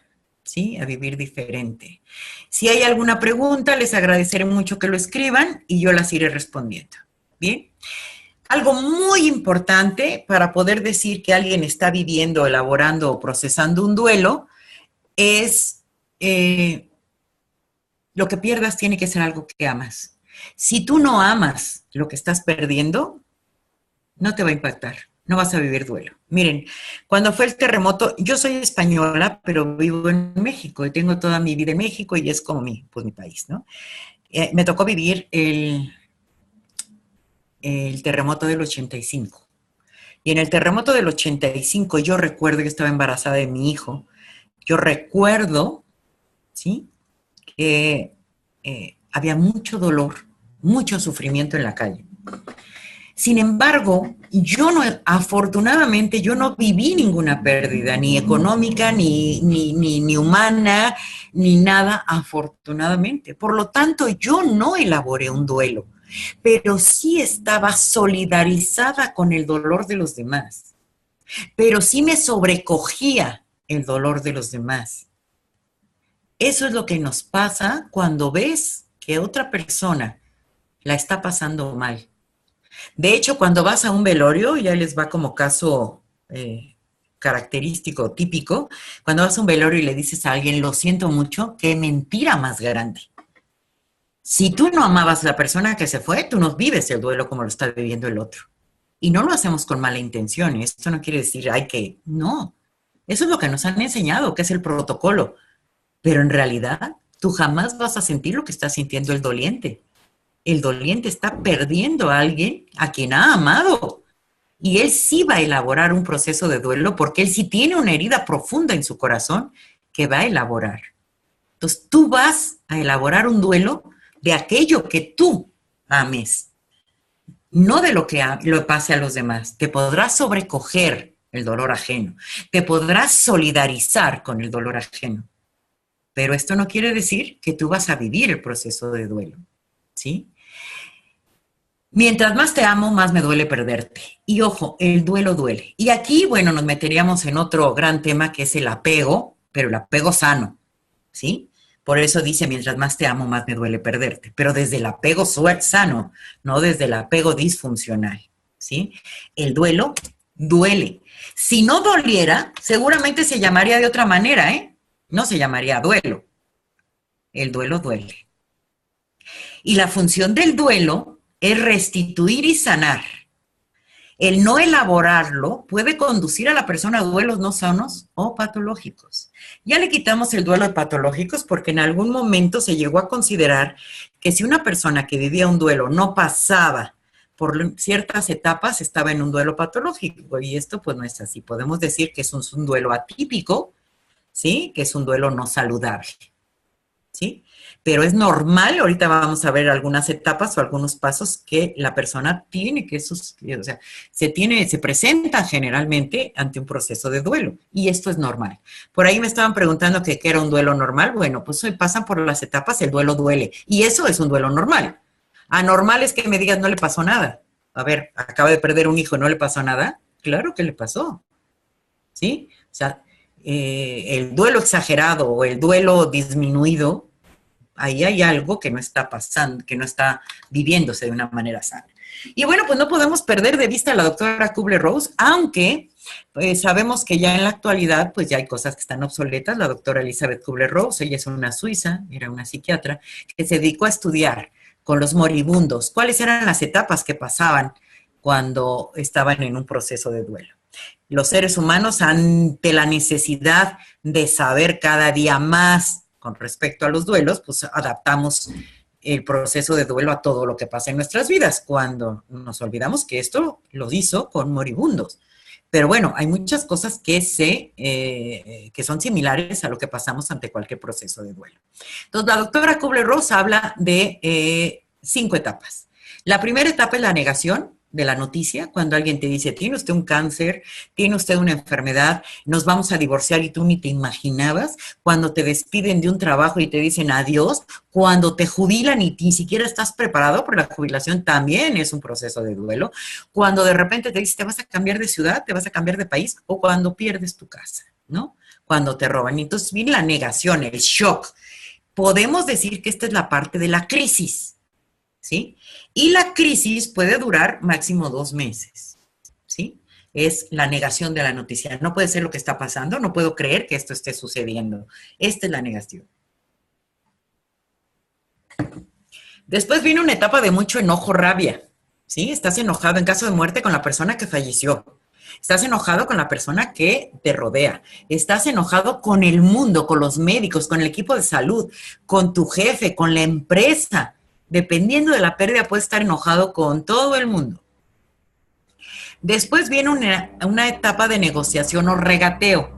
¿sí? A vivir diferente. Si hay alguna pregunta, les agradeceré mucho que lo escriban y yo las iré respondiendo. ¿Bien? Algo muy importante para poder decir que alguien está viviendo, elaborando o procesando un duelo es lo que pierdas tiene que ser algo que amas. Si tú no amas lo que estás perdiendo, no te va a impactar, no vas a vivir duelo. Miren, cuando fue el terremoto, yo soy española, pero vivo en México y tengo toda mi vida en México y es como mi país, ¿no? Me tocó vivir el terremoto del 85. Y en el terremoto del 85 yo recuerdo que estaba embarazada de mi hijo. Yo recuerdo, ¿sí?, que había mucho dolor, mucho sufrimiento en la calle. Sin embargo, afortunadamente, yo no viví ninguna pérdida, ni económica, ni humana, ni nada, afortunadamente. Por lo tanto, yo no elaboré un duelo, pero sí estaba solidarizada con el dolor de los demás, pero sí me sobrecogía el dolor de los demás. Eso es lo que nos pasa cuando ves que otra persona la está pasando mal. De hecho, cuando vas a un velorio, ya les va como caso característico, típico, cuando vas a un velorio y le dices a alguien, lo siento mucho, qué mentira más grande. Si tú no amabas a la persona que se fue, tú no vives el duelo como lo está viviendo el otro. Y no lo hacemos con mala intención. Esto no quiere decir, no. Eso es lo que nos han enseñado, que es el protocolo. Pero en realidad, tú jamás vas a sentir lo que está sintiendo el doliente. El doliente está perdiendo a alguien a quien ha amado. Y él sí va a elaborar un proceso de duelo porque él sí tiene una herida profunda en su corazón que va a elaborar. Entonces, tú vas a elaborar un duelo de aquello que tú ames, no de lo que lo pase a los demás. Te podrás sobrecoger el dolor ajeno, te podrás solidarizar con el dolor ajeno. Pero esto no quiere decir que tú vas a vivir el proceso de duelo, ¿sí? Mientras más te amo, más me duele perderte. Y ojo, el duelo duele. Y aquí, bueno, nos meteríamos en otro gran tema que es el apego, pero el apego sano, ¿sí? Por eso dice, mientras más te amo, más me duele perderte. Pero desde el apego sano, no desde el apego disfuncional, ¿sí? El duelo duele. Si no doliera, seguramente se llamaría de otra manera, ¿eh? No se llamaría duelo. El duelo duele. Y la función del duelo es restituir y sanar. El no elaborarlo puede conducir a la persona a duelos no sanos o patológicos. Ya le quitamos el duelo de patológicos porque en algún momento se llegó a considerar que si una persona que vivía un duelo no pasaba por ciertas etapas, estaba en un duelo patológico. Y esto pues no es así. Podemos decir que es un duelo atípico, ¿sí? Que es un duelo no saludable, ¿sí? Pero es normal, ahorita vamos a ver algunas etapas o algunos pasos que la persona tiene que, o sea, se presenta generalmente ante un proceso de duelo, y esto es normal. Por ahí me estaban preguntando que qué era un duelo normal. Bueno, pues hoy pasan por las etapas, el duelo duele, y eso es un duelo normal. Anormal es que me digas, no le pasó nada. A ver, acaba de perder un hijo, ¿no le pasó nada? Claro que le pasó, ¿sí? O sea, el duelo exagerado o el duelo disminuido, ahí hay algo que no está pasando, que no está viviéndose de una manera sana. Y bueno, pues no podemos perder de vista a la doctora Kubler-Ross, aunque pues, sabemos que ya en la actualidad pues ya hay cosas que están obsoletas. La doctora Elizabeth Kubler-Ross, ella es una suiza, era una psiquiatra, que se dedicó a estudiar con los moribundos cuáles eran las etapas que pasaban cuando estaban en un proceso de duelo. Los seres humanos, ante la necesidad de saber cada día más con respecto a los duelos, pues adaptamos el proceso de duelo a todo lo que pasa en nuestras vidas, cuando nos olvidamos que esto lo hizo con moribundos. Pero bueno, hay muchas cosas que son similares a lo que pasamos ante cualquier proceso de duelo. Entonces, la doctora Kubler-Ross habla de 5 etapas. La primera etapa es la negación de la noticia, cuando alguien te dice, tiene usted un cáncer, tiene usted una enfermedad, nos vamos a divorciar y tú ni te imaginabas, cuando te despiden de un trabajo y te dicen adiós, cuando te jubilan y ni siquiera estás preparado por la jubilación, también es un proceso de duelo, cuando de repente te dicen, te vas a cambiar de ciudad, te vas a cambiar de país, o cuando pierdes tu casa, ¿no? Cuando te roban. Entonces viene la negación, el shock. Podemos decir que esta es la parte de la crisis, ¿sí? Y la crisis puede durar máximo 2 meses, ¿sí? Es la negación de la noticia. No puede ser lo que está pasando, no puedo creer que esto esté sucediendo. Esta es la negación. Después viene una etapa de mucho enojo, rabia, ¿sí? Estás enojado en caso de muerte con la persona que falleció. Estás enojado con la persona que te rodea. Estás enojado con el mundo, con los médicos, con el equipo de salud, con tu jefe, con la empresa. Dependiendo de la pérdida, puedes estar enojado con todo el mundo. Después viene una etapa de negociación o regateo.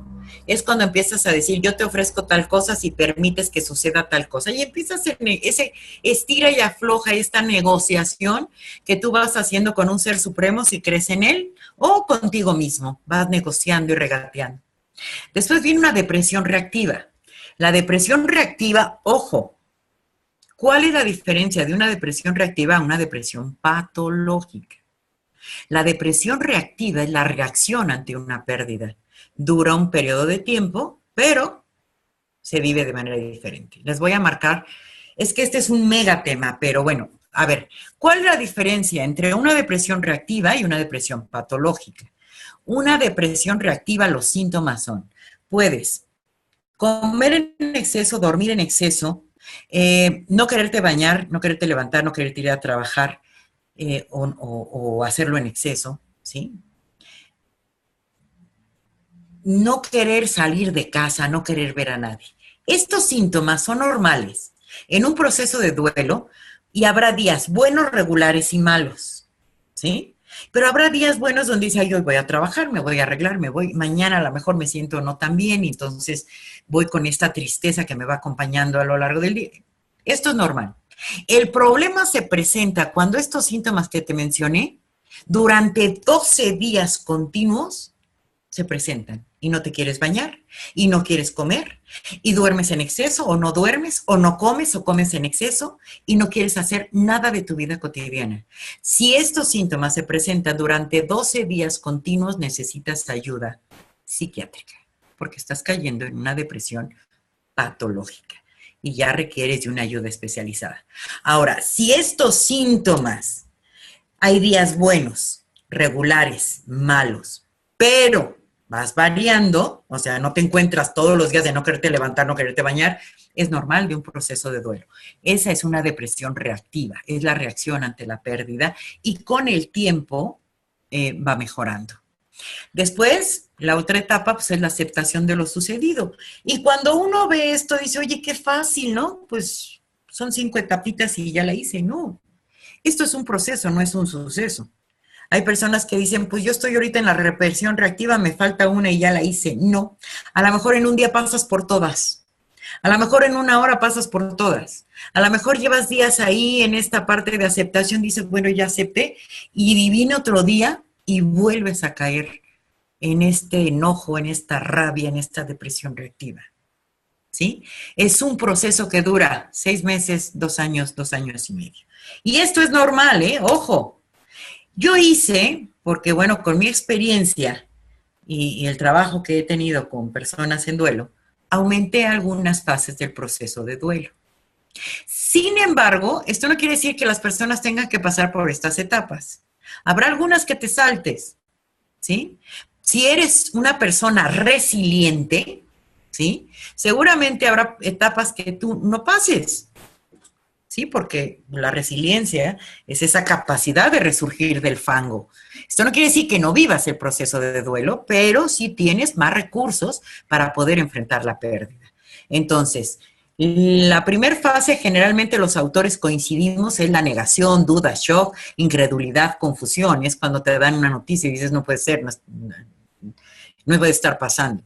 Es cuando empiezas a decir, yo te ofrezco tal cosa si permites que suceda tal cosa. Y empiezas ese estira y afloja, esta negociación que tú vas haciendo con un ser supremo si crees en él o contigo mismo. Vas negociando y regateando. Después viene una depresión reactiva. La depresión reactiva, ojo, ¿cuál es la diferencia de una depresión reactiva a una depresión patológica? La depresión reactiva es la reacción ante una pérdida. Dura un periodo de tiempo, pero se vive de manera diferente. Les voy a marcar, es que este es un mega tema, pero bueno, a ver, ¿cuál es la diferencia entre una depresión reactiva y una depresión patológica? Una depresión reactiva, los síntomas son, puedes comer en exceso, dormir en exceso, no quererte bañar, no quererte levantar, no quererte ir a trabajar o hacerlo en exceso, ¿sí? No querer salir de casa, no querer ver a nadie. Estos síntomas son normales en un proceso de duelo y habrá días buenos, regulares y malos, ¿sí? Pero habrá días buenos donde dice, ay, hoy voy a trabajar, me voy a arreglar, mañana a lo mejor me siento no tan bien y entonces voy con esta tristeza que me va acompañando a lo largo del día. Esto es normal. El problema se presenta cuando estos síntomas que te mencioné, durante 12 días continuos, se presentan y no te quieres bañar y no quieres comer y duermes en exceso o no duermes o no comes o comes en exceso y no quieres hacer nada de tu vida cotidiana. Si estos síntomas se presentan durante 12 días continuos, necesitas ayuda psiquiátrica porque estás cayendo en una depresión patológica y ya requieres de una ayuda especializada. Ahora, si estos síntomas, hay días buenos, regulares, malos, pero vas variando, o sea, no te encuentras todos los días de no quererte levantar, no quererte bañar, es normal de un proceso de duelo. Esa es una depresión reactiva, es la reacción ante la pérdida y con el tiempo va mejorando. Después, la otra etapa pues, es la aceptación de lo sucedido. Y cuando uno ve esto, dice, oye, qué fácil, ¿no? Pues son 5 etapitas y ya la hice. No, esto es un proceso, no es un suceso. Hay personas que dicen, pues yo estoy ahorita en la depresión reactiva, me falta una y ya la hice. No, a lo mejor en un día pasas por todas. A lo mejor en una hora pasas por todas. A lo mejor llevas días ahí en esta parte de aceptación, dices, bueno, ya acepté, y viene otro día y vuelves a caer en este enojo, en esta rabia, en esta depresión reactiva. ¿Sí? Es un proceso que dura 6 meses, 2 años, 2 años y medio. Y esto es normal, ¿eh? Ojo. Yo hice, porque bueno, con mi experiencia y el trabajo que he tenido con personas en duelo, aumenté algunas fases del proceso de duelo. Sin embargo, esto no quiere decir que las personas tengan que pasar por estas etapas. Habrá algunas que te saltes, ¿sí? Si eres una persona resiliente, ¿sí? Seguramente habrá etapas que tú no pases. Sí, porque la resiliencia es esa capacidad de resurgir del fango. Esto no quiere decir que no vivas el proceso de duelo, pero sí tienes más recursos para poder enfrentar la pérdida. Entonces, la primera fase, generalmente los autores coincidimos, es la negación, duda, shock, incredulidad, confusión. Es cuando te dan una noticia y dices, no puede ser, no puede estar pasando.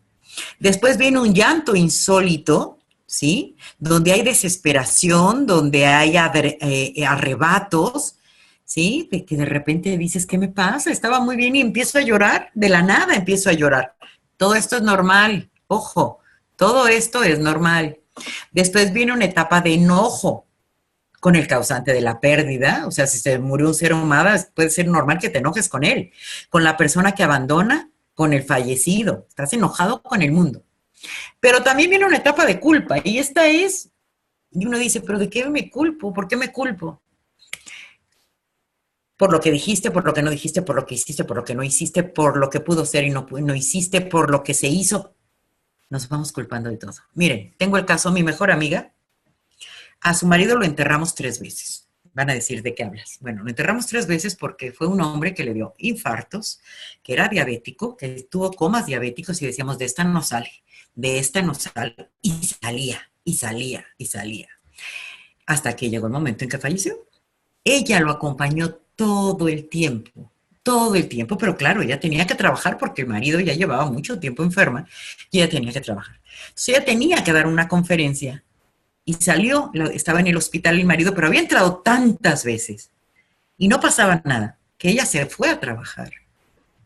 Después viene un llanto insólito, ¿sí? Donde hay desesperación, donde hay arrebatos, ¿sí? De que de repente dices, ¿qué me pasa? Estaba muy bien y empiezo a llorar, de la nada empiezo a llorar. Todo esto es normal, ojo, todo esto es normal. Después viene una etapa de enojo con el causante de la pérdida, o sea, si se murió un ser humano, puede ser normal que te enojes con él, con la persona que abandona, con el fallecido, estás enojado con el mundo. Pero también viene una etapa de culpa, y esta es, y uno dice, ¿pero de qué me culpo? ¿Por qué me culpo? por lo que dijiste, por lo que no dijiste, por lo que hiciste, por lo que no hiciste, por lo que pudo ser y no hiciste, por lo que se hizo. Nos vamos culpando de todo. Miren, tengo el caso de mi mejor amiga. A su marido lo enterramos 3 veces. Van a decir, ¿de qué hablas? Bueno, lo enterramos 3 veces porque fue un hombre que le dio infartos, que era diabético, que tuvo comas diabéticos y decíamos, de esta no sale, de esta no sale. Y salía, y salía, y salía. Hasta que llegó el momento en que falleció. Ella lo acompañó todo el tiempo, pero claro, ella tenía que trabajar porque el marido ya llevaba mucho tiempo enferma y ella tenía que trabajar. Entonces ella tenía que dar una conferencia y salió, estaba en el hospital el marido, pero había entrado tantas veces y no pasaba nada, que ella se fue a trabajar.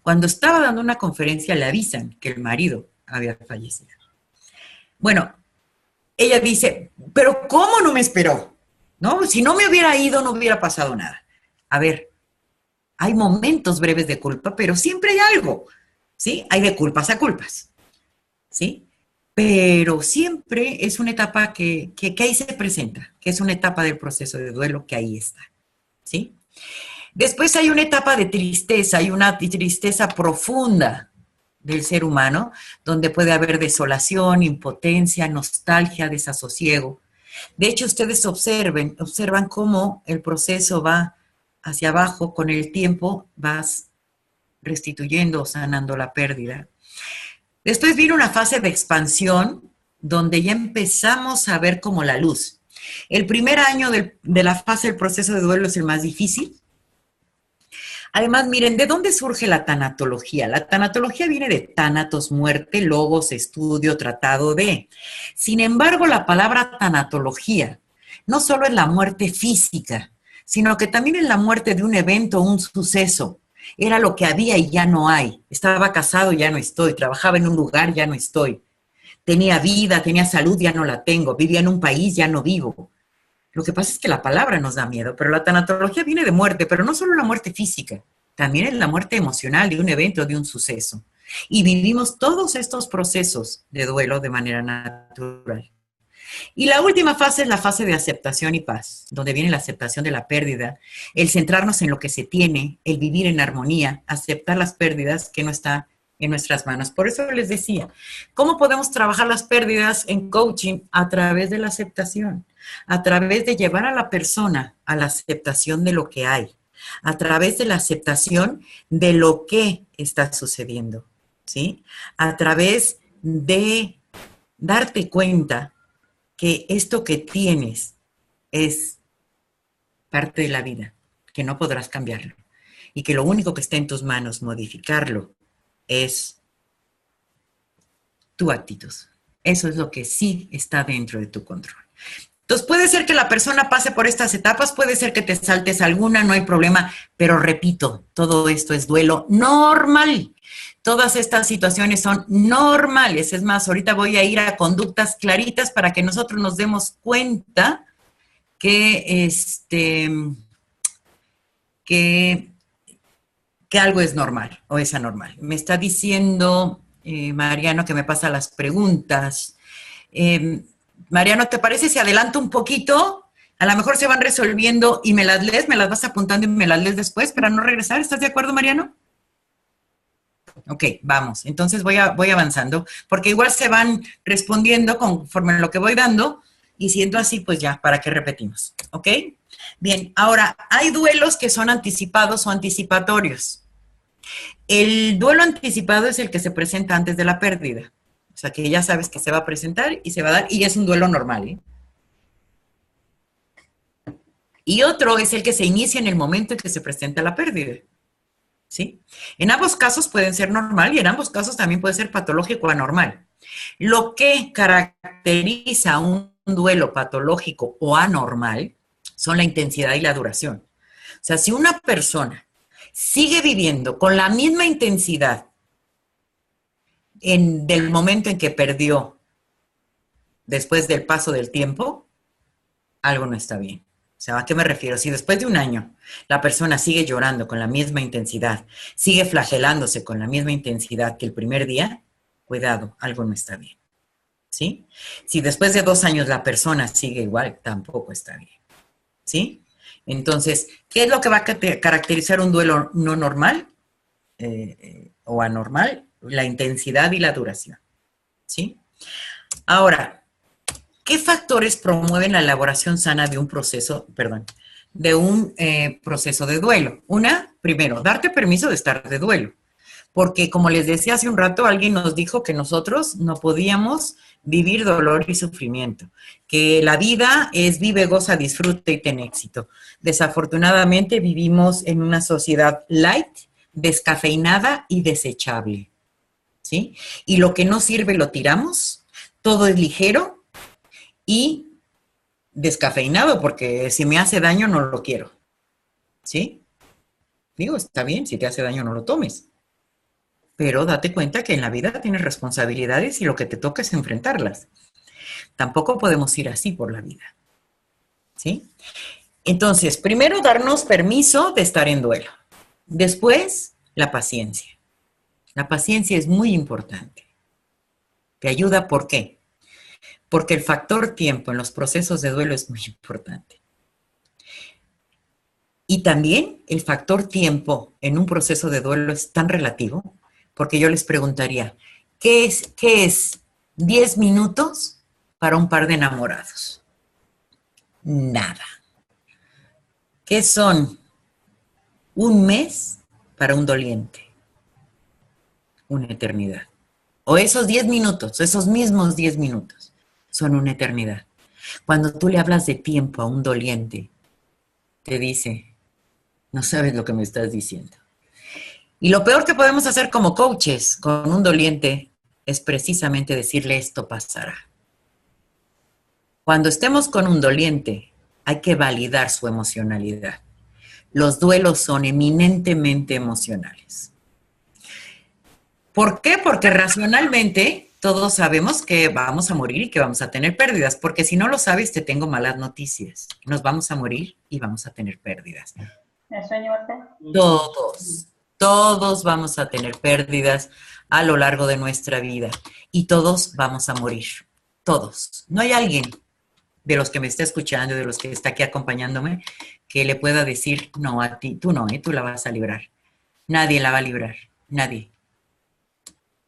Cuando estaba dando una conferencia le avisan que el marido había fallecido. Bueno, ella dice, pero ¿cómo no me esperó? ¿No? Si no me hubiera ido, no hubiera pasado nada. A ver, hay momentos breves de culpa, pero siempre hay algo, ¿sí? Hay de culpas a culpas, ¿sí? Pero siempre es una etapa que ahí se presenta, que es una etapa del proceso de duelo que ahí está, ¿sí? Después hay una etapa de tristeza, hay una tristeza profunda del ser humano, donde puede haber desolación, impotencia, nostalgia, desasosiego. De hecho, ustedes observan cómo el proceso va hacia abajo, con el tiempo vas restituyendo o sanando la pérdida. Después viene una fase de expansión, donde ya empezamos a ver como la luz. El primer año de la fase del proceso de duelo es el más difícil. Además, miren, ¿de dónde surge la tanatología? La tanatología viene de thanatos, muerte, logos, estudio, tratado de. Sin embargo, la palabra tanatología no solo es la muerte física, sino que también es la muerte de un evento, un suceso. Era lo que había y ya no hay. Estaba casado, ya no estoy. Trabajaba en un lugar, ya no estoy. Tenía vida, tenía salud, ya no la tengo. Vivía en un país, ya no vivo. Lo que pasa es que la palabra nos da miedo, pero la tanatología viene de muerte, pero no solo la muerte física, también es la muerte emocional de un evento, de un suceso. Y vivimos todos estos procesos de duelo de manera natural. Y la última fase es la fase de aceptación y paz, donde viene la aceptación de la pérdida, el centrarnos en lo que se tiene, el vivir en armonía, aceptar las pérdidas que no están en nuestras manos. Por eso les decía, ¿cómo podemos trabajar las pérdidas en coaching? A través de la aceptación, a través de llevar a la persona a la aceptación de lo que hay, a través de la aceptación de lo que está sucediendo, ¿sí? A través de darte cuenta que esto que tienes es parte de la vida, que no podrás cambiarlo y que lo único que está en tus manos modificarlo es tu actitud. Eso es lo que sí está dentro de tu control. Entonces puede ser que la persona pase por estas etapas, puede ser que te saltes alguna, no hay problema, pero repito, todo esto es duelo normal. Todas estas situaciones son normales. Es más, ahorita voy a ir a conductas claritas para que nosotros nos demos cuenta que algo es normal o es anormal. Me está diciendo Mariano que me pasa las preguntas. Mariano, ¿te parece si adelanto un poquito? A lo mejor se van resolviendo y me las lees, me las vas apuntando y me las lees después para no regresar. ¿Estás de acuerdo, Mariano? Ok, vamos. Entonces voy avanzando, porque igual se van respondiendo conforme lo que voy dando, y siendo así, pues ya, ¿para qué repetimos? ¿Ok? Bien, ahora, hay duelos que son anticipados o anticipatorios. El duelo anticipado es el que se presenta antes de la pérdida. O sea, que ya sabes que se va a presentar y se va a dar, y es un duelo normal, ¿eh? Y otro es el que se inicia en el momento en que se presenta la pérdida, ¿sí? En ambos casos pueden ser normal y en ambos casos también puede ser patológico o anormal. Lo que caracteriza un duelo patológico o anormal son la intensidad y la duración. O sea, si una persona sigue viviendo con la misma intensidad del momento en que perdió después del paso del tiempo, algo no está bien. O sea, ¿a qué me refiero? Si después de un año la persona sigue llorando con la misma intensidad, sigue flagelándose con la misma intensidad que el primer día, cuidado, algo no está bien, ¿sí? Si después de 2 años la persona sigue igual, tampoco está bien, ¿sí? Entonces, ¿qué es lo que va a caracterizar un duelo no normal o anormal? La intensidad y la duración, ¿sí? Ahora, ¿qué factores promueven la elaboración sana de un proceso, proceso de duelo? Primero, darte permiso de estar de duelo. Porque, como les decía hace un rato, alguien nos dijo que nosotros no podíamos vivir dolor y sufrimiento, que la vida es vive, goza, disfruta y ten éxito. Desafortunadamente vivimos en una sociedad light, descafeinada y desechable, ¿sí? Y lo que no sirve lo tiramos, todo es ligero y descafeinado, porque si me hace daño no lo quiero, ¿sí? Digo, está bien, si te hace daño no lo tomes. Pero date cuenta que en la vida tienes responsabilidades y lo que te toca es enfrentarlas. Tampoco podemos ir así por la vida, ¿sí? Entonces, primero darnos permiso de estar en duelo. Después, la paciencia. La paciencia es muy importante. Te ayuda, ¿por qué? Porque el factor tiempo en los procesos de duelo es muy importante. Y también el factor tiempo en un proceso de duelo es tan relativo, porque yo les preguntaría, ¿qué es 10 minutos para un par de enamorados? Nada. ¿Qué son un mes para un doliente? Una eternidad. O esos 10 minutos, esos mismos 10 minutos, son una eternidad. Cuando tú le hablas de tiempo a un doliente, te dice, no sabes lo que me estás diciendo. Y lo peor que podemos hacer como coaches con un doliente es precisamente decirle esto pasará. Cuando estemos con un doliente, hay que validar su emocionalidad. Los duelos son eminentemente emocionales. ¿Por qué? Porque racionalmente todos sabemos que vamos a morir y que vamos a tener pérdidas, porque si no lo sabes, te tengo malas noticias. Nos vamos a morir y vamos a tener pérdidas. ¿El sueño Todos vamos a tener pérdidas a lo largo de nuestra vida y todos vamos a morir, todos. No hay alguien de los que me está escuchando, de los que está aquí acompañándome, que le pueda decir, no, a ti, tú no, tú la vas a librar. Nadie la va a librar, nadie.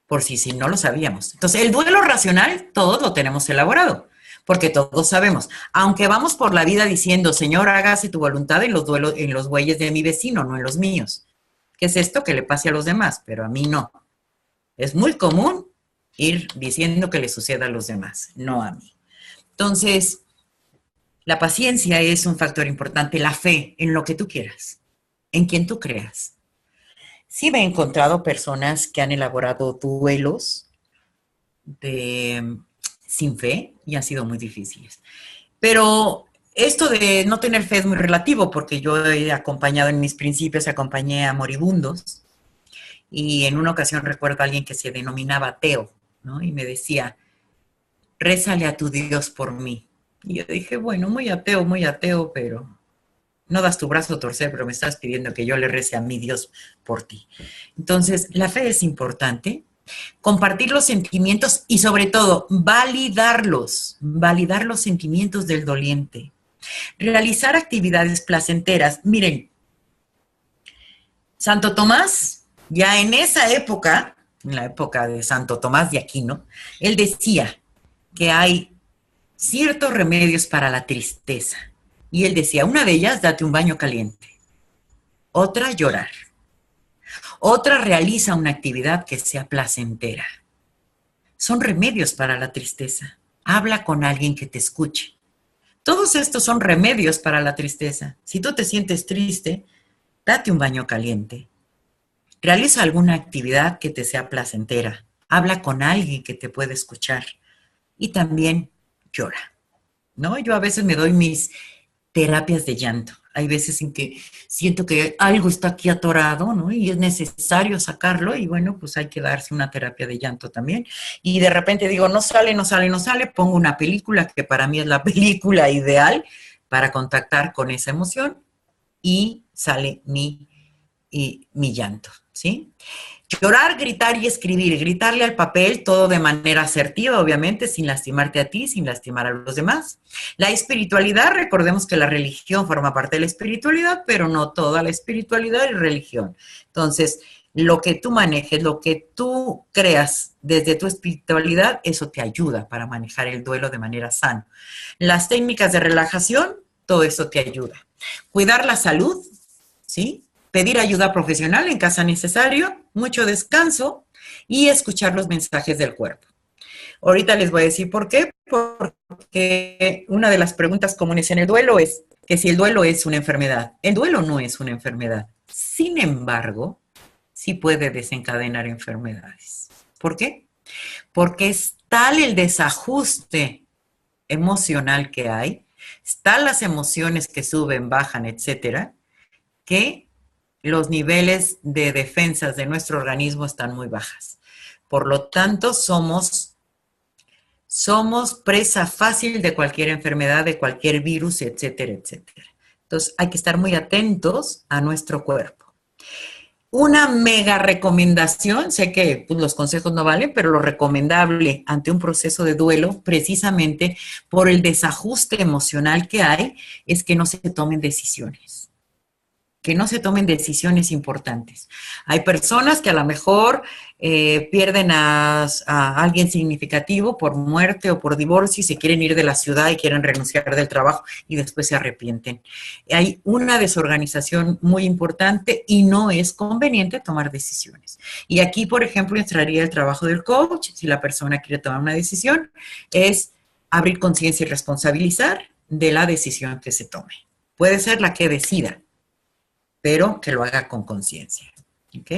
Por si no lo sabíamos. Entonces, el duelo racional, todos lo tenemos elaborado, porque todos sabemos. Aunque vamos por la vida diciendo, Señor, hágase tu voluntad en los bueyes de mi vecino, no en los míos. ¿Qué es esto? Que le pase a los demás, pero a mí no. Es muy común ir diciendo que le suceda a los demás, no a mí. Entonces, la paciencia es un factor importante, la fe en lo que tú quieras, en quien tú creas. Sí me he encontrado personas que han elaborado duelos sin fe y han sido muy difíciles. Pero esto de no tener fe es muy relativo, porque yo he acompañado en mis principios, acompañé a moribundos, y en una ocasión recuerdo a alguien que se denominaba ateo, ¿no? Y me decía, rézale a tu Dios por mí. Y yo dije, bueno, muy ateo, pero no das tu brazo a torcer, pero me estás pidiendo que yo le rece a mi Dios por ti. Entonces, la fe es importante, compartir los sentimientos y sobre todo validar los sentimientos del doliente. Realizar actividades placenteras. Miren, Santo Tomás, ya en esa época, en la época de Santo Tomás de Aquino, él decía que hay ciertos remedios para la tristeza. Y él decía, una de ellas, date un baño caliente. Otra, llorar. Otra, realiza una actividad que sea placentera. Son remedios para la tristeza. Habla con alguien que te escuche. Todos estos son remedios para la tristeza. Si tú te sientes triste, date un baño caliente. Realiza alguna actividad que te sea placentera. Habla con alguien que te pueda escuchar. Y también llora, ¿no? Yo a veces me doy mis terapias de llanto. Hay veces en que siento que algo está aquí atorado, ¿no? Y es necesario sacarlo y bueno, pues hay que darse una terapia de llanto también. Y de repente digo, no sale, pongo una película que para mí es la película ideal para contactar con esa emoción y sale mi y mi llanto, ¿sí? Llorar, gritar y escribir, gritarle al papel, todo de manera asertiva, obviamente, sin lastimarte a ti, sin lastimar a los demás. La espiritualidad, recordemos que la religión forma parte de la espiritualidad, pero no toda la espiritualidad es religión. Entonces, lo que tú manejes, lo que tú creas desde tu espiritualidad, eso te ayuda para manejar el duelo de manera sana. Las técnicas de relajación, todo eso te ayuda. Cuidar la salud, ¿sí? Pedir ayuda profesional en caso necesario, mucho descanso y escuchar los mensajes del cuerpo. Ahorita les voy a decir por qué, porque una de las preguntas comunes en el duelo es que si el duelo es una enfermedad. El duelo no es una enfermedad. Sin embargo, sí puede desencadenar enfermedades. ¿Por qué? Porque es tal el desajuste emocional que hay, están las emociones que suben, bajan, etcétera, que los niveles de defensas de nuestro organismo están muy bajas. Por lo tanto, somos presa fácil de cualquier enfermedad, de cualquier virus, etcétera, etcétera. Entonces, hay que estar muy atentos a nuestro cuerpo. Una mega recomendación, sé que pues, los consejos no valen, pero lo recomendable ante un proceso de duelo, precisamente por el desajuste emocional que hay, es que no se tomen decisiones. Que no se tomen decisiones importantes. Hay personas que a lo mejor pierden a alguien significativo por muerte o por divorcio y se quieren ir de la ciudad y quieren renunciar del trabajo y después se arrepienten. Hay una desorganización muy importante y no es conveniente tomar decisiones. Y aquí, por ejemplo, entraría el trabajo del coach, si la persona quiere tomar una decisión, es abrir conciencia y responsabilizar de la decisión que se tome. Puede ser la que decida, pero que lo haga con conciencia. ¿Ok?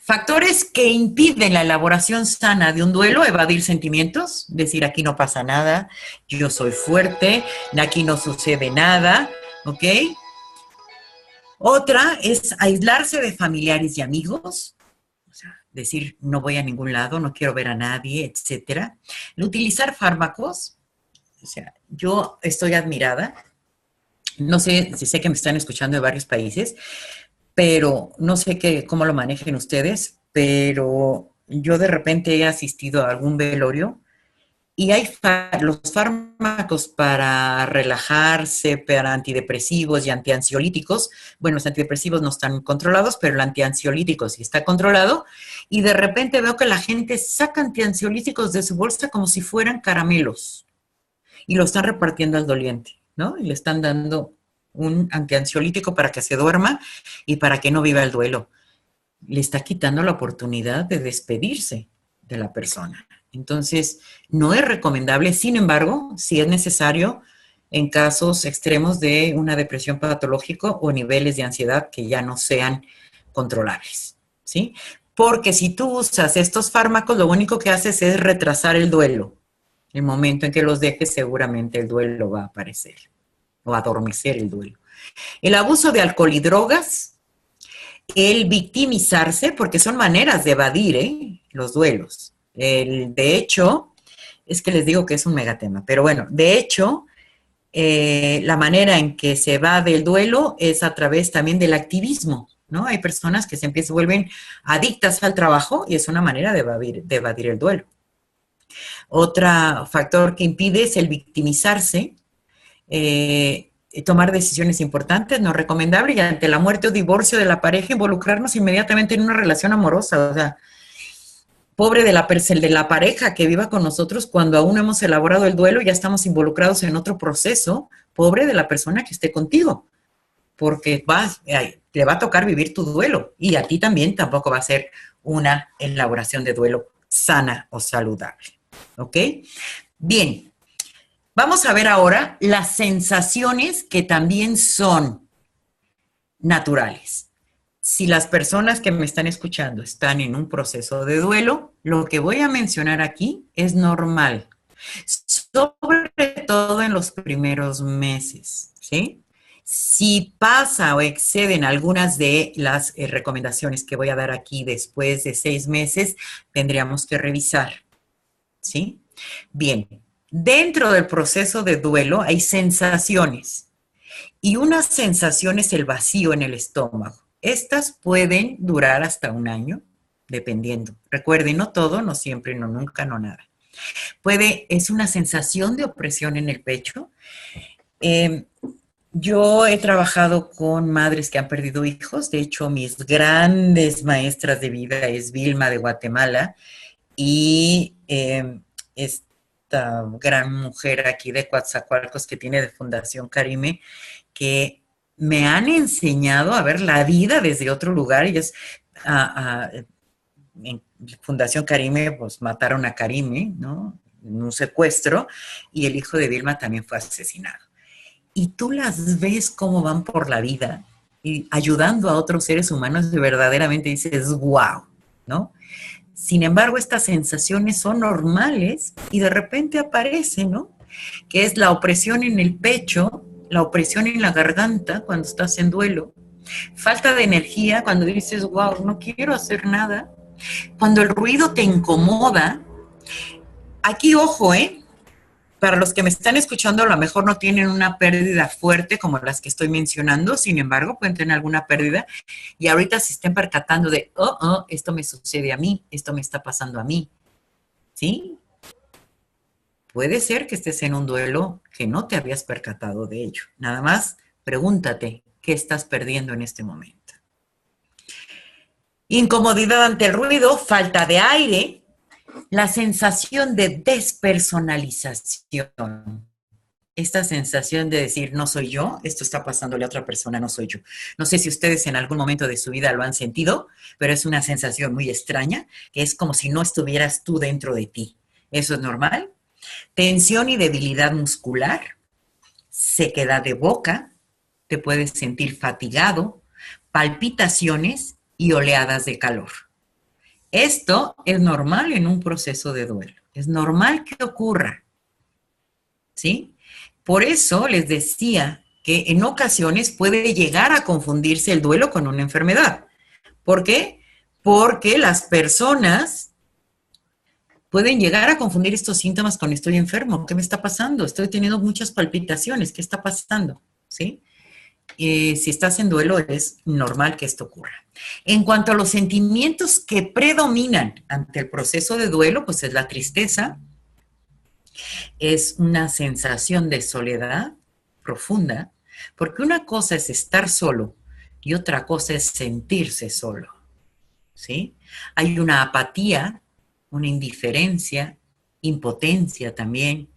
Factores que impiden la elaboración sana de un duelo: evadir sentimientos, decir aquí no pasa nada, yo soy fuerte, aquí no sucede nada, ¿ok? Otra es aislarse de familiares y amigos, o sea, decir no voy a ningún lado, no quiero ver a nadie, etcétera. El utilizar fármacos, o sea, yo estoy admirada. No sé si sé que me están escuchando de varios países, pero no sé cómo lo manejen ustedes, pero yo de repente he asistido a algún velorio y hay los fármacos para relajarse, para antidepresivos y antiansiolíticos. Bueno, los antidepresivos no están controlados, pero el antiansiolítico sí está controlado. Y de repente veo que la gente saca antiansiolíticos de su bolsa como si fueran caramelos y lo están repartiendo al doliente, ¿no? Y le están dando un antiansiolítico para que se duerma y para que no viva el duelo. Le está quitando la oportunidad de despedirse de la persona. Entonces, no es recomendable. Sin embargo, si es necesario en casos extremos de una depresión patológica o niveles de ansiedad que ya no sean controlables, ¿sí? Porque si tú usas estos fármacos, lo único que haces es retrasar el duelo. El momento en que los dejes, seguramente el duelo va a aparecer o adormecer el duelo. El abuso de alcohol y drogas, el victimizarse, porque son maneras de evadir los duelos. De hecho, es que les digo que es un megatema, pero bueno, de hecho, la manera en que se evade el duelo es a través también del activismo, ¿no? Hay personas que se vuelven adictas al trabajo y es una manera de evadir el duelo. Otro factor que impide es el victimizarse, tomar decisiones importantes, no recomendable, y ante la muerte o divorcio de la pareja, involucrarnos inmediatamente en una relación amorosa. O sea, pobre de la pareja que viva con nosotros cuando aún no hemos elaborado el duelo, ya estamos involucrados en otro proceso. Pobre de la persona que esté contigo, porque le va a tocar vivir tu duelo y a ti también tampoco va a ser una elaboración de duelo sana o saludable. ¿Ok? Bien, vamos a ver ahora las sensaciones que también son naturales. Si las personas que me están escuchando están en un proceso de duelo, lo que voy a mencionar aquí es normal, sobre todo en los primeros meses, ¿sí? Si pasa o exceden algunas de las recomendaciones que voy a dar aquí después de 6 meses, tendríamos que revisar, ¿sí? Bien, dentro del proceso de duelo hay sensaciones y una sensación es el vacío en el estómago. Estas pueden durar hasta un año, dependiendo. Recuerden, no todo, no siempre, no nunca, no nada. Es una sensación de opresión en el pecho. Yo he trabajado con madres que han perdido hijos. De hecho, mis grandes maestras de vida es Vilma de Guatemala y esta gran mujer aquí de Coatzacoalcos que tiene de Fundación Carime, que me han enseñado a ver la vida desde otro lugar. Ellos en Fundación Carime pues mataron a Carime, ¿no? En un secuestro, y el hijo de Vilma también fue asesinado. Y tú las ves cómo van por la vida y ayudando a otros seres humanos, y verdaderamente dices, wow, ¿no? Sin embargo, estas sensaciones son normales y de repente aparecen, ¿no? Que es la opresión en el pecho, la opresión en la garganta cuando estás en duelo, falta de energía cuando dices, wow, no quiero hacer nada, cuando el ruido te incomoda. Aquí, ojo, para los que me están escuchando, a lo mejor no tienen una pérdida fuerte como las que estoy mencionando, sin embargo, pueden tener alguna pérdida y ahorita se estén percatando de, esto me sucede a mí, esto me está pasando a mí, ¿sí? Puede ser que estés en un duelo que no te habías percatado de ello. Nada más, pregúntate, ¿qué estás perdiendo en este momento? Incomodidad ante el ruido, falta de aire, la sensación de despersonalización. Esta sensación de decir, no soy yo, esto está pasándole a otra persona, no soy yo. No sé si ustedes en algún momento de su vida lo han sentido, pero es una sensación muy extraña, que es como si no estuvieras tú dentro de ti. ¿Eso es normal? Tensión y debilidad muscular, sequedad de boca, te puedes sentir fatigado, palpitaciones y oleadas de calor. Esto es normal en un proceso de duelo. Es normal que ocurra, ¿sí? Por eso les decía que en ocasiones puede llegar a confundirse el duelo con una enfermedad. ¿Por qué? Porque las personas pueden llegar a confundir estos síntomas con estoy enfermo. ¿Qué me está pasando? Estoy teniendo muchas palpitaciones. ¿Qué está pasando? ¿Sí? Si estás en duelo, es normal que esto ocurra. En cuanto a los sentimientos que predominan ante el proceso de duelo, pues es la tristeza, es una sensación de soledad profunda, porque una cosa es estar solo y otra cosa es sentirse solo, ¿sí? Hay una apatía, una indiferencia, impotencia también,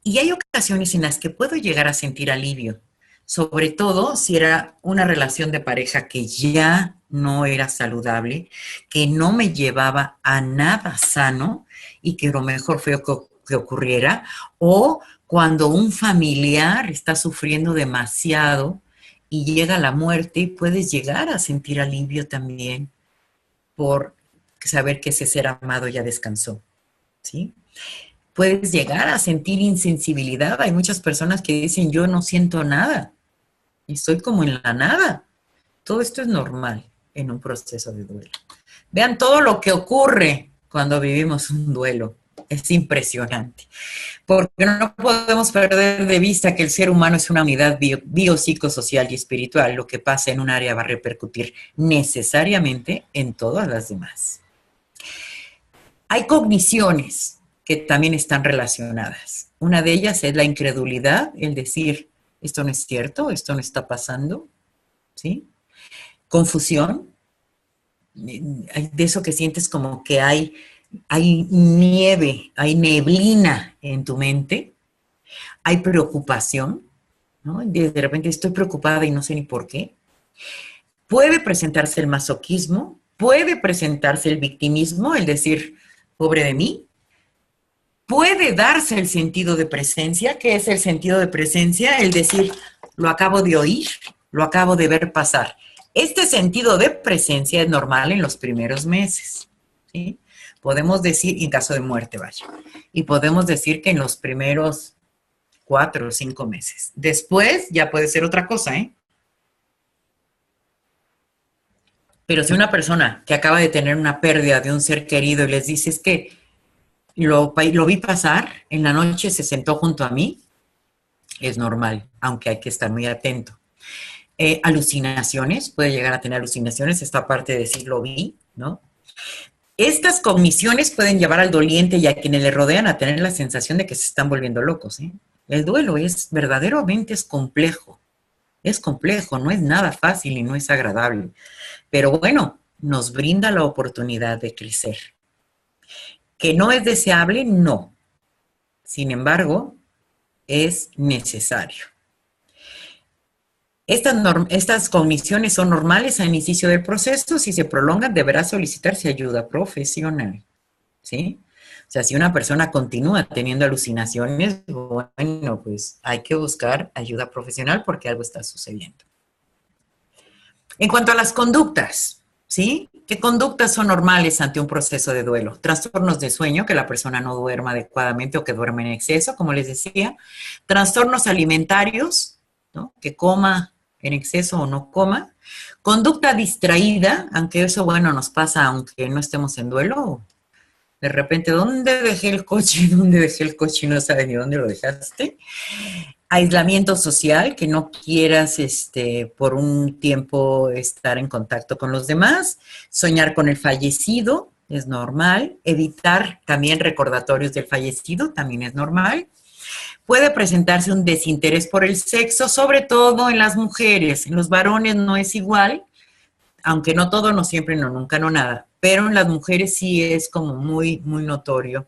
y hay ocasiones en las que puedo llegar a sentir alivio, sobre todo si era una relación de pareja que ya no era saludable, que no me llevaba a nada sano y que lo mejor fue que ocurriera, o cuando un familiar está sufriendo demasiado y llega la muerte y puedes llegar a sentir alivio también por saber que ese ser amado ya descansó, ¿sí? Puedes llegar a sentir insensibilidad. Hay muchas personas que dicen, yo no siento nada, y estoy como en la nada. Todo esto es normal en un proceso de duelo. Vean todo lo que ocurre cuando vivimos un duelo. Es impresionante. Porque no podemos perder de vista que el ser humano es una unidad biopsicosocial y espiritual. Lo que pasa en un área va a repercutir necesariamente en todas las demás. Hay cogniciones que también están relacionadas. Una de ellas es la incredulidad, el decir, esto no es cierto, esto no está pasando, ¿sí? Confusión, de eso que sientes como que hay nieve, hay neblina en tu mente, hay preocupación, ¿no? De repente estoy preocupada y no sé ni por qué. Puede presentarse el masoquismo, puede presentarse el victimismo, el decir, pobre de mí. Puede darse el sentido de presencia. ¿Qué es el sentido de presencia? El decir, lo acabo de oír, lo acabo de ver pasar. Este sentido de presencia es normal en los primeros meses, ¿sí? Podemos decir, en caso de muerte, vaya, y podemos decir que en los primeros 4 o 5 meses. Después ya puede ser otra cosa, ¿eh? Pero si una persona que acaba de tener una pérdida de un ser querido y les dice, es que lo vi pasar, en la noche se sentó junto a mí, es normal, aunque hay que estar muy atento. Alucinaciones, puede llegar a tener alucinaciones, esta parte de decir lo vi, ¿no? Estas cogniciones pueden llevar al doliente y a quienes le rodean a tener la sensación de que se están volviendo locos, ¿eh? El duelo verdaderamente es complejo, no es nada fácil y no es agradable, pero bueno, nos brinda la oportunidad de crecer. ¿Que no es deseable? No. Sin embargo, es necesario. Estas cogniciones son normales al inicio del proceso. Si se prolongan, deberá solicitarse ayuda profesional, ¿sí? O sea, si una persona continúa teniendo alucinaciones, bueno, pues hay que buscar ayuda profesional porque algo está sucediendo. En cuanto a las conductas, ¿sí? ¿Qué conductas son normales ante un proceso de duelo? Trastornos de sueño, que la persona no duerma adecuadamente o que duerma en exceso, como les decía. Trastornos alimentarios, ¿no? Que coma en exceso o no coma. Conducta distraída, aunque eso, bueno, nos pasa aunque no estemos en duelo. De repente, ¿dónde dejé el coche? ¿Dónde dejé el coche? Y no sabes ni dónde lo dejaste. Aislamiento social, que no quieras por un tiempo estar en contacto con los demás. Soñar con el fallecido, es normal. Evitar también recordatorios del fallecido, también es normal. Puede presentarse un desinterés por el sexo, sobre todo en las mujeres. En los varones no es igual, aunque no todo, no siempre, no nunca, no nada. Pero en las mujeres sí es como muy, muy notorio.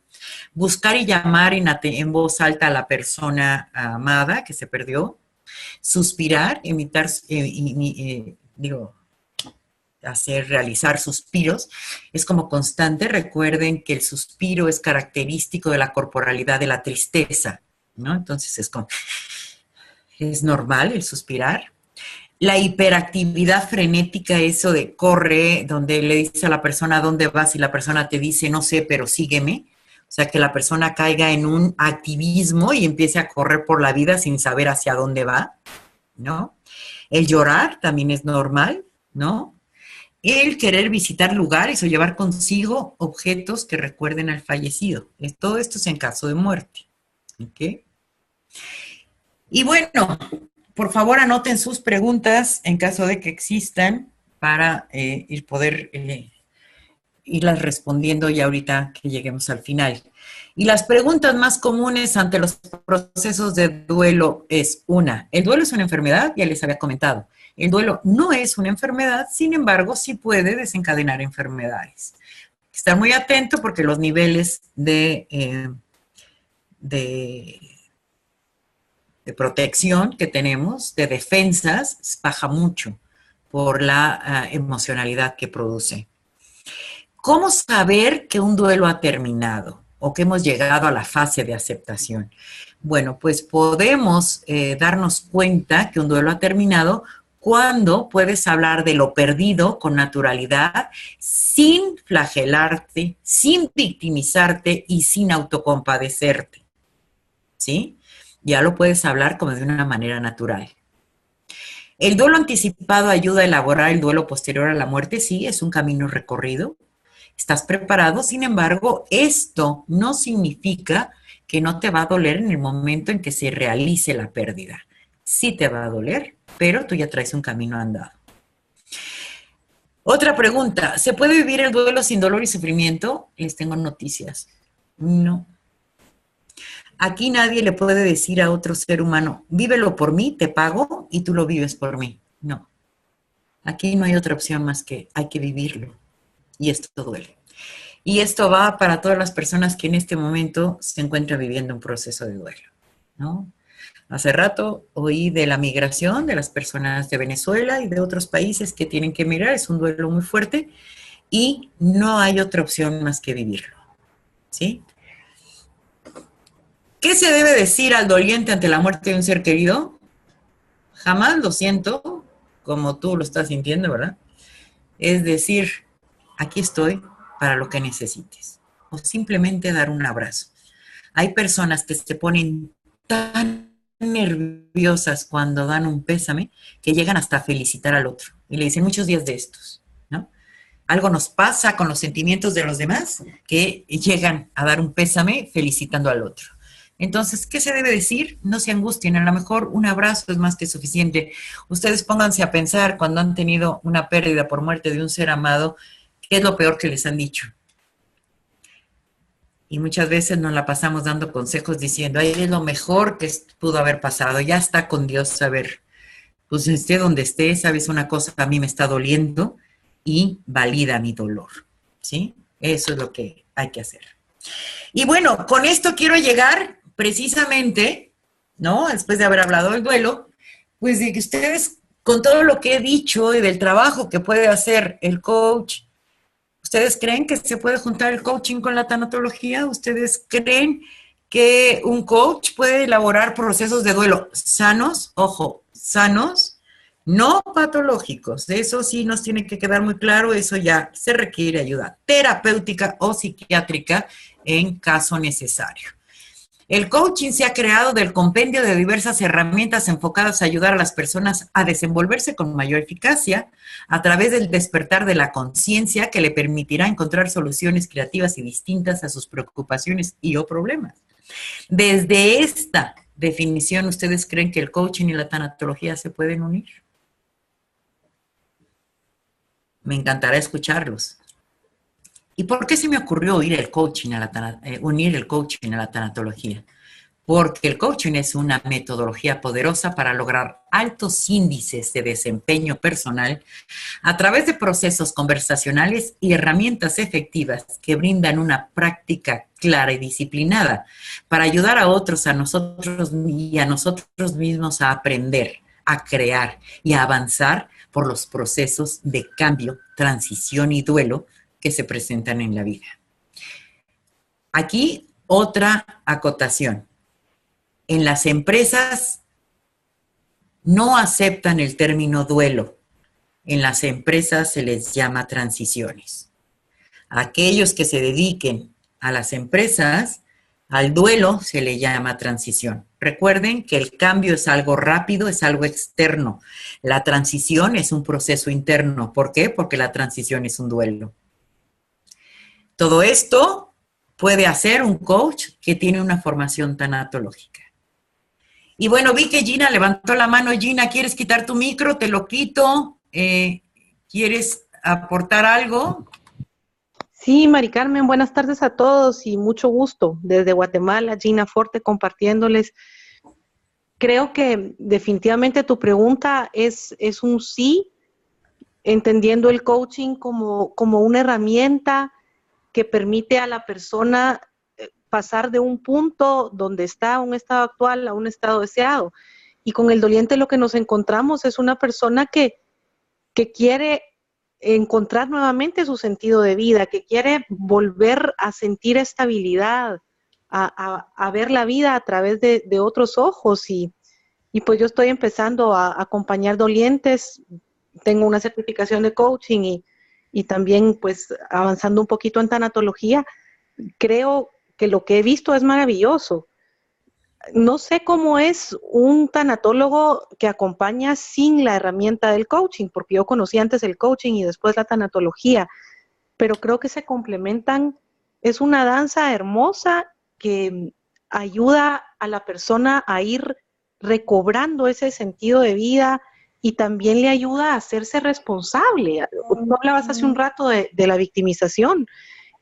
Buscar y llamar en voz alta a la persona amada que se perdió. Suspirar, realizar suspiros. Es como constante. Recuerden que el suspiro es característico de la corporalidad de la tristeza, ¿no? Entonces es normal el suspirar. La hiperactividad frenética, eso de corre, donde le dices a la persona dónde vas y la persona te dice no sé, pero sígueme. O sea, que la persona caiga en un activismo y empiece a correr por la vida sin saber hacia dónde va, ¿no? El llorar también es normal, ¿no? El querer visitar lugares o llevar consigo objetos que recuerden al fallecido. Todo esto es en caso de muerte, ¿ok? Y bueno, por favor anoten sus preguntas en caso de que existan para poder irlas respondiendo ya ahorita que lleguemos al final. Y las preguntas más comunes ante los procesos de duelo es una, ¿el duelo es una enfermedad? Ya les había comentado. El duelo no es una enfermedad, sin embargo, sí puede desencadenar enfermedades. Estar muy atento porque los niveles de protección que tenemos, de defensas, baja mucho por la emocionalidad que produce. ¿Cómo saber que un duelo ha terminado o que hemos llegado a la fase de aceptación? Bueno, pues podemos darnos cuenta que un duelo ha terminado cuando puedes hablar de lo perdido con naturalidad, sin flagelarte, sin victimizarte y sin autocompadecerte, ¿sí? Ya lo puedes hablar como de una manera natural. ¿El duelo anticipado ayuda a elaborar el duelo posterior a la muerte? Sí, es un camino recorrido. Estás preparado, sin embargo, esto no significa que no te va a doler en el momento en que se realice la pérdida. Sí te va a doler, pero tú ya traes un camino andado. Otra pregunta, ¿se puede vivir el duelo sin dolor y sufrimiento? Les tengo noticias. No. Aquí nadie le puede decir a otro ser humano, vívelo por mí, te pago y tú lo vives por mí. No. Aquí no hay otra opción más que hay que vivirlo. Y esto duele. Y esto va para todas las personas que en este momento se encuentran viviendo un proceso de duelo, ¿no? Hace rato oí de la migración de las personas de Venezuela y de otros países que tienen que emigrar. Es un duelo muy fuerte y no hay otra opción más que vivirlo, ¿sí? ¿Qué se debe decir al doliente ante la muerte de un ser querido? Jamás lo siento, como tú lo estás sintiendo, ¿verdad? Es decir, aquí estoy para lo que necesites. O simplemente dar un abrazo. Hay personas que se ponen tan nerviosas cuando dan un pésame que llegan hasta a felicitar al otro. Y le dicen muchos días de estos, ¿no? Algo nos pasa con los sentimientos de los demás que llegan a dar un pésame felicitando al otro. Entonces, ¿qué se debe decir? No se angustien, a lo mejor un abrazo es más que suficiente. Ustedes pónganse a pensar cuando han tenido una pérdida por muerte de un ser amado, ¿qué es lo peor que les han dicho? Y muchas veces nos la pasamos dando consejos diciendo, ay, es lo mejor que pudo haber pasado, ya está con Dios, a ver, pues esté donde esté, sabes una cosa, a mí me está doliendo y valida mi dolor, ¿sí? Eso es lo que hay que hacer. Y bueno, con esto quiero llegar precisamente, ¿no? Después de haber hablado del duelo, pues de que ustedes, con todo lo que he dicho y del trabajo que puede hacer el coach, ¿ustedes creen que se puede juntar el coaching con la tanatología? ¿Ustedes creen que un coach puede elaborar procesos de duelo sanos? Ojo, sanos, no patológicos. Eso sí nos tiene que quedar muy claro. Eso ya se requiere ayuda terapéutica o psiquiátrica en caso necesario. El coaching se ha creado del compendio de diversas herramientas enfocadas a ayudar a las personas a desenvolverse con mayor eficacia a través del despertar de la conciencia que le permitirá encontrar soluciones creativas y distintas a sus preocupaciones y o problemas. Desde esta definición, ¿ustedes creen que el coaching y la tanatología se pueden unir? Me encantará escucharlos. ¿Y por qué se me ocurrió unir el coaching a la tanatología? Porque el coaching es una metodología poderosa para lograr altos índices de desempeño personal a través de procesos conversacionales y herramientas efectivas que brindan una práctica clara y disciplinada para ayudar a otros, a nosotros y a nosotros mismos a aprender, a crear y a avanzar por los procesos de cambio, transición y duelo que se presentan en la vida. Aquí otra acotación. En las empresas no aceptan el término duelo. En las empresas se les llama transiciones. A aquellos que se dediquen a las empresas, al duelo se le llama transición. Recuerden que el cambio es algo rápido, es algo externo. La transición es un proceso interno. ¿Por qué? Porque la transición es un duelo. Todo esto puede hacer un coach que tiene una formación tanatológica. Y bueno, vi que Gina levantó la mano. Gina, ¿quieres quitar tu micro? Te lo quito. ¿Quieres aportar algo? Sí, Mari Carmen, buenas tardes a todos y mucho gusto. Desde Guatemala, Gina Forte compartiéndoles. Creo que definitivamente tu pregunta es un sí, entendiendo el coaching como una herramienta que permite a la persona pasar de un punto donde está, un estado actual, a un estado deseado. Y con el doliente lo que nos encontramos es una persona que quiere encontrar nuevamente su sentido de vida, que quiere volver a sentir estabilidad, a ver la vida a través de otros ojos. Y pues yo estoy empezando a acompañar dolientes, tengo una certificación de coaching y también pues avanzando un poquito en tanatología. Creo que lo que he visto es maravilloso. No sé cómo es un tanatólogo que acompaña sin la herramienta del coaching, porque yo conocí antes el coaching y después la tanatología, pero creo que se complementan. Es una danza hermosa que ayuda a la persona a ir recobrando ese sentido de vida y también le ayuda a hacerse responsable. Tú hablabas hace un rato de la victimización.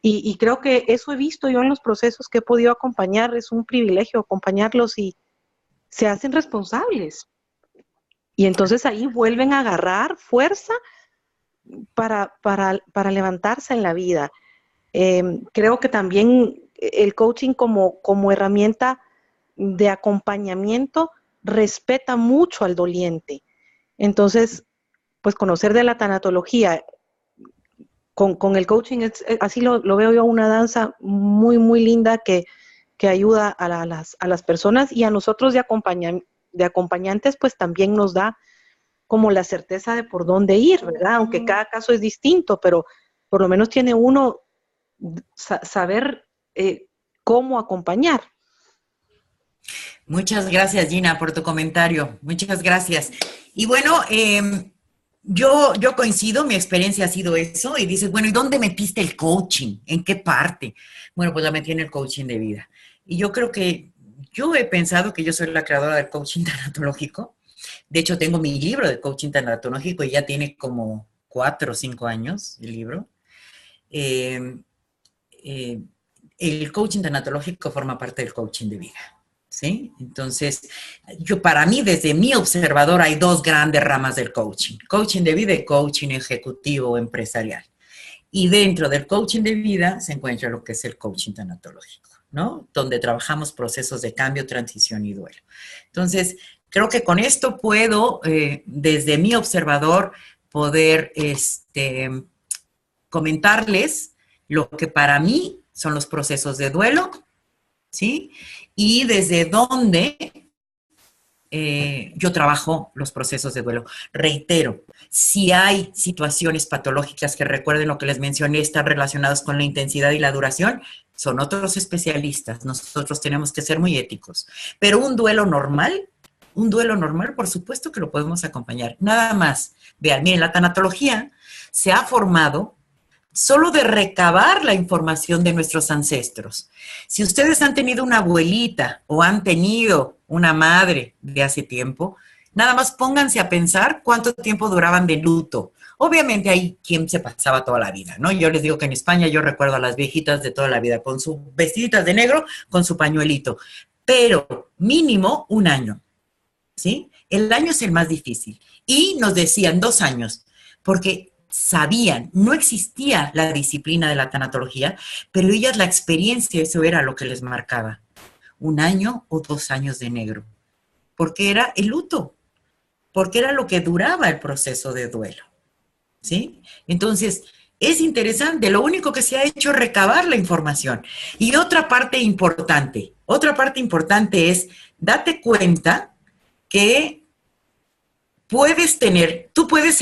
Y creo que eso he visto yo en los procesos que he podido acompañar. Es un privilegio acompañarlos y se hacen responsables. Y entonces ahí vuelven a agarrar fuerza para levantarse en la vida. Creo que también el coaching como herramienta de acompañamiento respeta mucho al doliente. Entonces, pues conocer de la tanatología con el coaching, así lo veo yo, una danza muy, muy linda que ayuda a las personas y a nosotros de acompañantes, pues también nos da como la certeza de por dónde ir, ¿verdad? Aunque cada caso es distinto, pero por lo menos tiene uno saber cómo acompañar. Muchas gracias, Gina, por tu comentario. Muchas gracias. Y bueno, yo coincido, mi experiencia ha sido eso, y dices, bueno, ¿y dónde metiste el coaching? ¿En qué parte? Bueno, pues la metí en el coaching de vida. Y yo creo que yo he pensado que yo soy la creadora del coaching tanatológico. De hecho, tengo mi libro de coaching tanatológico y ya tiene como 4 o 5 años el libro. El coaching tanatológico forma parte del coaching de vida, ¿sí? Entonces, para mí, desde mi observador, hay 2 grandes ramas del coaching. Coaching de vida y coaching ejecutivo empresarial. Y dentro del coaching de vida se encuentra lo que es el coaching tanatológico, ¿no? Donde trabajamos procesos de cambio, transición y duelo. Entonces, creo que con esto puedo, desde mi observador, poder comentarles lo que para mí son los procesos de duelo, ¿sí? Y desde dónde yo trabajo los procesos de duelo. Reitero, si hay situaciones patológicas que recuerden lo que les mencioné, están relacionadas con la intensidad y la duración, son otros especialistas. Nosotros tenemos que ser muy éticos. Pero un duelo normal, por supuesto que lo podemos acompañar. Nada más. Vean, miren, la tanatología se ha formado solo de recabar la información de nuestros ancestros. Si ustedes han tenido una abuelita o han tenido una madre de hace tiempo, nada más pónganse a pensar cuánto tiempo duraban de luto. Obviamente hay quien se pasaba toda la vida, ¿no? Yo les digo que en España yo recuerdo a las viejitas de toda la vida con sus vestiditas de negro, con su pañuelito, pero mínimo 1 año, ¿sí? El año es el más difícil. Y nos decían 2 años, porque sabían, no existía la disciplina de la tanatología, pero ellas la experiencia, eso era lo que les marcaba. 1 año o 2 años de negro, porque era el luto, porque era lo que duraba el proceso de duelo, ¿sí? Entonces, es interesante, lo único que se ha hecho es recabar la información. Y otra parte importante es, date cuenta que tú puedes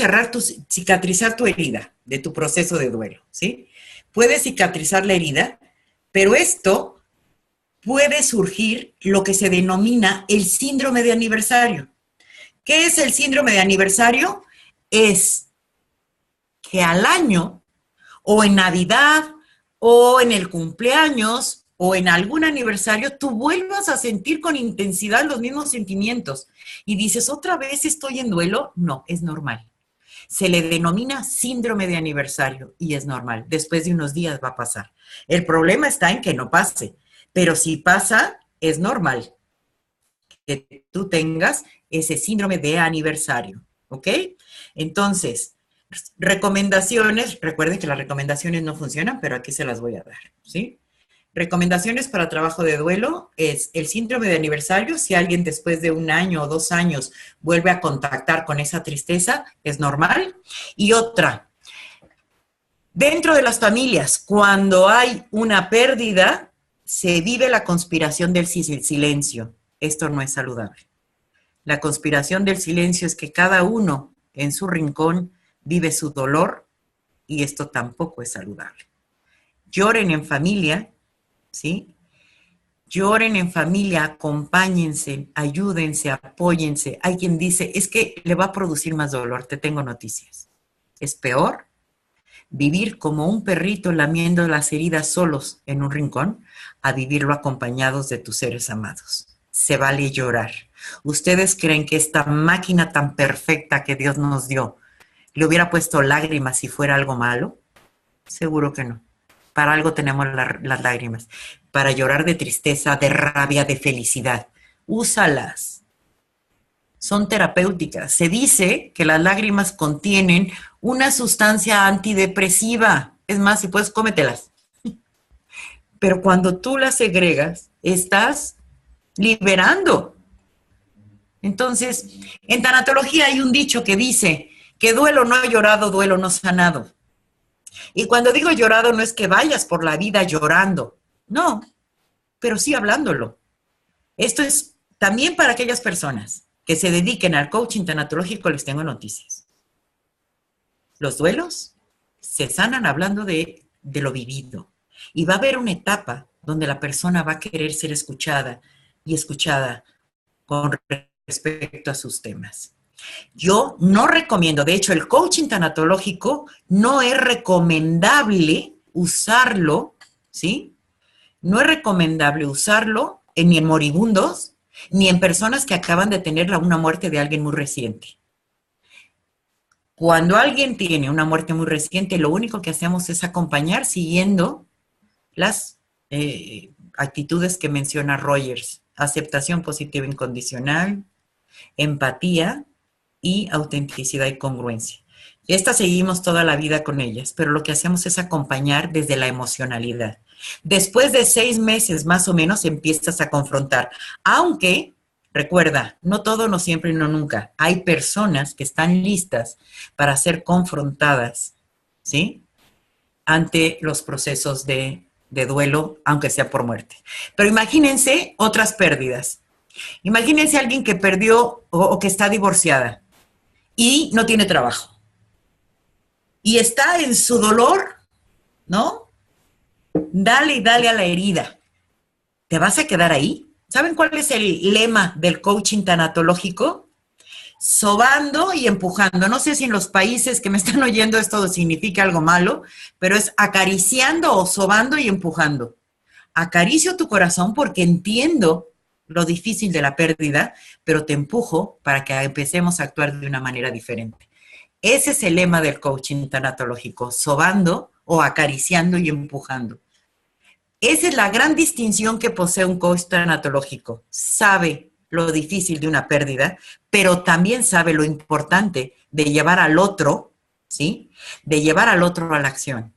cicatrizar tu herida de tu proceso de duelo, ¿sí? Puedes cicatrizar la herida, pero esto puede surgir lo que se denomina el síndrome de aniversario. ¿Qué es el síndrome de aniversario? Es que al año, o en Navidad, o en el cumpleaños, o en algún aniversario, tú vuelvas a sentir con intensidad los mismos sentimientos. Y dices, ¿otra vez estoy en duelo? No, es normal. Se le denomina síndrome de aniversario y es normal. Después de unos días va a pasar. El problema está en que no pase. Pero si pasa, es normal que tú tengas ese síndrome de aniversario, ¿ok? Entonces, recomendaciones. Recuerden que las recomendaciones no funcionan, pero aquí se las voy a dar, ¿sí? Recomendaciones para trabajo de duelo es el síndrome de aniversario. Si alguien después de 1 año o 2 años vuelve a contactar con esa tristeza, es normal. Y otra, dentro de las familias, cuando hay una pérdida, se vive la conspiración del silencio. Esto no es saludable. La conspiración del silencio es que cada uno en su rincón vive su dolor y esto tampoco es saludable. Lloren en familia, ¿sí? Lloren en familia, acompáñense, ayúdense, apóyense. Hay quien dice, es que le va a producir más dolor. Te tengo noticias. Es peor vivir como un perrito lamiendo las heridas solos en un rincón a vivirlo acompañados de tus seres amados. Se vale llorar. ¿Ustedes creen que esta máquina tan perfecta que Dios nos dio le hubiera puesto lágrimas si fuera algo malo? Seguro que no. Para algo tenemos las lágrimas, para llorar de tristeza, de rabia, de felicidad. Úsalas. Son terapéuticas. Se dice que las lágrimas contienen una sustancia antidepresiva. Es más, si puedes, cómetelas. Pero cuando tú las segregas, estás liberando. Entonces, en tanatología hay un dicho que dice que duelo no llorado, duelo no sanado. Y cuando digo llorado, no es que vayas por la vida llorando, no, pero sí hablándolo. Esto es también para aquellas personas que se dediquen al coaching tanatológico, les tengo noticias. Los duelos se sanan hablando de lo vivido. Y va a haber una etapa donde la persona va a querer ser escuchada y escuchada con respecto a sus temas. Yo no recomiendo, de hecho, el coaching tanatológico no es recomendable usarlo, ¿sí? No es recomendable usarlo ni en moribundos, ni en personas que acaban de tener una muerte de alguien muy reciente. Cuando alguien tiene una muerte muy reciente, lo único que hacemos es acompañar siguiendo las actitudes que menciona Rogers: aceptación positiva incondicional, empatía y autenticidad y congruencia. Estas seguimos toda la vida con ellas, pero lo que hacemos es acompañar desde la emocionalidad. Después de 6 meses más o menos empiezas a confrontar, aunque, recuerda, no todo, no siempre y no nunca. Hay personas que están listas para ser confrontadas, ¿sí?, ante los procesos de duelo, aunque sea por muerte. Pero imagínense otras pérdidas. Imagínense a alguien que perdió o que está divorciada y no tiene trabajo. Y está en su dolor, ¿no? Dale y dale a la herida. ¿Te vas a quedar ahí? ¿Saben cuál es el lema del coaching tanatológico? Sobando y empujando. No sé si en los países que me están oyendo esto significa algo malo, pero es acariciando o sobando y empujando. Acaricio tu corazón porque entiendo lo difícil de la pérdida, pero te empujo para que empecemos a actuar de una manera diferente. Ese es el lema del coaching tanatológico: sobando o acariciando y empujando. Esa es la gran distinción que posee un coach tanatológico. Sabe lo difícil de una pérdida, pero también sabe lo importante de llevar al otro, ¿sí?, de llevar al otro a la acción.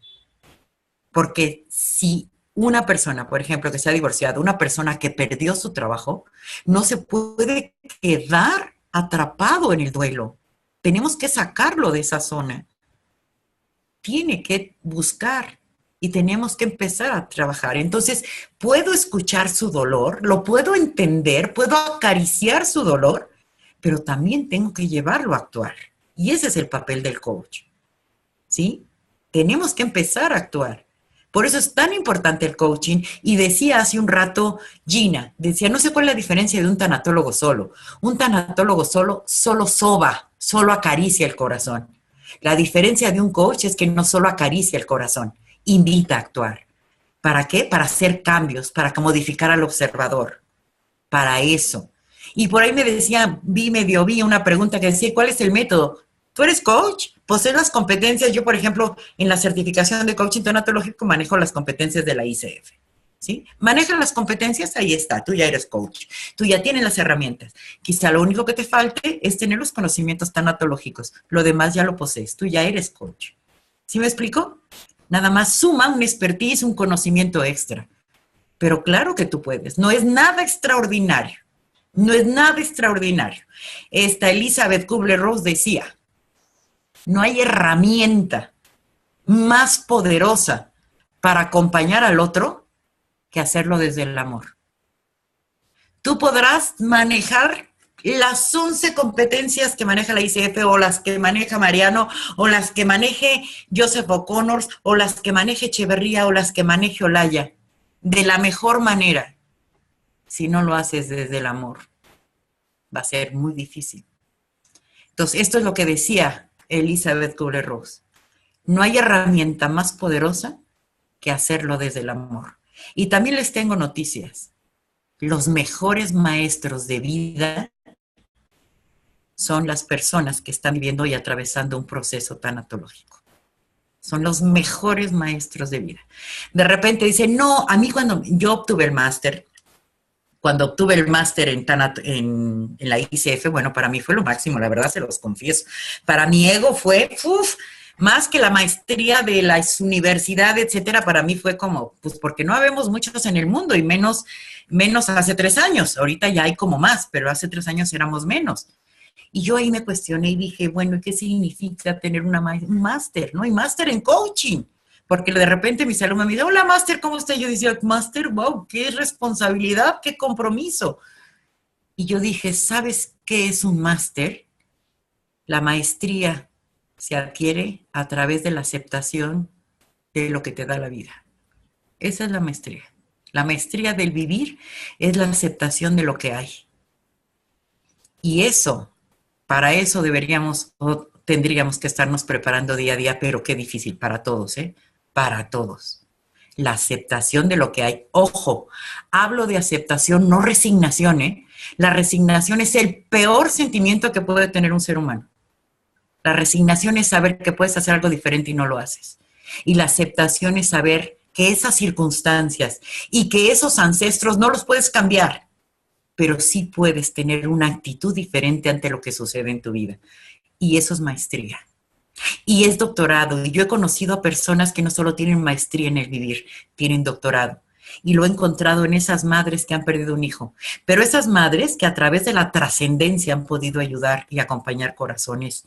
Porque si una persona, por ejemplo, que se ha divorciado, una persona que perdió su trabajo, no se puede quedar atrapado en el duelo. Tenemos que sacarlo de esa zona. Tiene que buscar y tenemos que empezar a trabajar. Entonces, puedo escuchar su dolor, lo puedo entender, puedo acariciar su dolor, pero también tengo que llevarlo a actuar. Y ese es el papel del coach, ¿sí? Tenemos que empezar a actuar. Por eso es tan importante el coaching. Y decía hace un rato Gina, decía, no sé cuál es la diferencia de un tanatólogo solo. Un tanatólogo solo soba, solo acaricia el corazón. La diferencia de un coach es que no solo acaricia el corazón, invita a actuar. ¿Para qué? Para hacer cambios, para modificar al observador. Para eso. Y por ahí me decía, vi una pregunta que decía, ¿cuál es el método? ¿Tú eres coach? ¿Posees las competencias? Yo, por ejemplo, en la certificación de coaching tanatológico manejo las competencias de la ICF, ¿sí? Manejan las competencias, ahí está, tú ya eres coach. Tú ya tienes las herramientas. Quizá lo único que te falte es tener los conocimientos tanatológicos. Lo demás ya lo posees, tú ya eres coach. ¿Sí me explico? Nada más suma un expertise, un conocimiento extra. Pero claro que tú puedes. No es nada extraordinario. No es nada extraordinario. Esta Elizabeth Kubler-Ross decía, no hay herramienta más poderosa para acompañar al otro que hacerlo desde el amor. Tú podrás manejar las 11 competencias que maneja la ICF, o las que maneja Mariano, o las que maneje Joseph O'Connor, o las que maneje Echeverría, o las que maneje Olaya, de la mejor manera. Si no lo haces desde el amor, va a ser muy difícil. Entonces, esto es lo que decía Elizabeth Kubler-Ross. No hay herramienta más poderosa que hacerlo desde el amor. Y también les tengo noticias. Los mejores maestros de vida son las personas que están viviendo y atravesando un proceso tanatológico. Son los mejores maestros de vida. De repente dicen, no, a mí cuando yo obtuve el máster, en la ICF, bueno, para mí fue lo máximo, la verdad se los confieso. Para mi ego fue, más que la maestría de las universidades, etcétera, para mí fue como, pues porque no habemos muchos en el mundo y menos hace 3 años. Ahorita ya hay como más, pero hace 3 años éramos menos. Y yo ahí me cuestioné y dije, bueno, ¿qué significa tener un máster, no? Y máster en coaching. Porque de repente mis alumnos me dicen, hola, máster, ¿cómo está? Y yo decía, máster, wow, qué responsabilidad, qué compromiso. Y yo dije, ¿sabes qué es un máster? La maestría se adquiere a través de la aceptación de lo que te da la vida. Esa es la maestría. La maestría del vivir es la aceptación de lo que hay. Y eso, para eso deberíamos o tendríamos que estarnos preparando día a día, pero qué difícil para todos, ¿eh? Para todos. la aceptación de lo que hay. Ojo, hablo de aceptación, no resignación, ¿eh? La resignación es el peor sentimiento que puede tener un ser humano. La resignación es saber que puedes hacer algo diferente y no lo haces. Y la aceptación es saber que esas circunstancias y que esos ancestros no los puedes cambiar, pero sí puedes tener una actitud diferente ante lo que sucede en tu vida. Y eso es maestría. Y es doctorado. Y yo he conocido a personas que no solo tienen maestría en el vivir, tienen doctorado. Y lo he encontrado en esas madres que han perdido un hijo. Pero esas madres que a través de la trascendencia han podido ayudar y acompañar corazones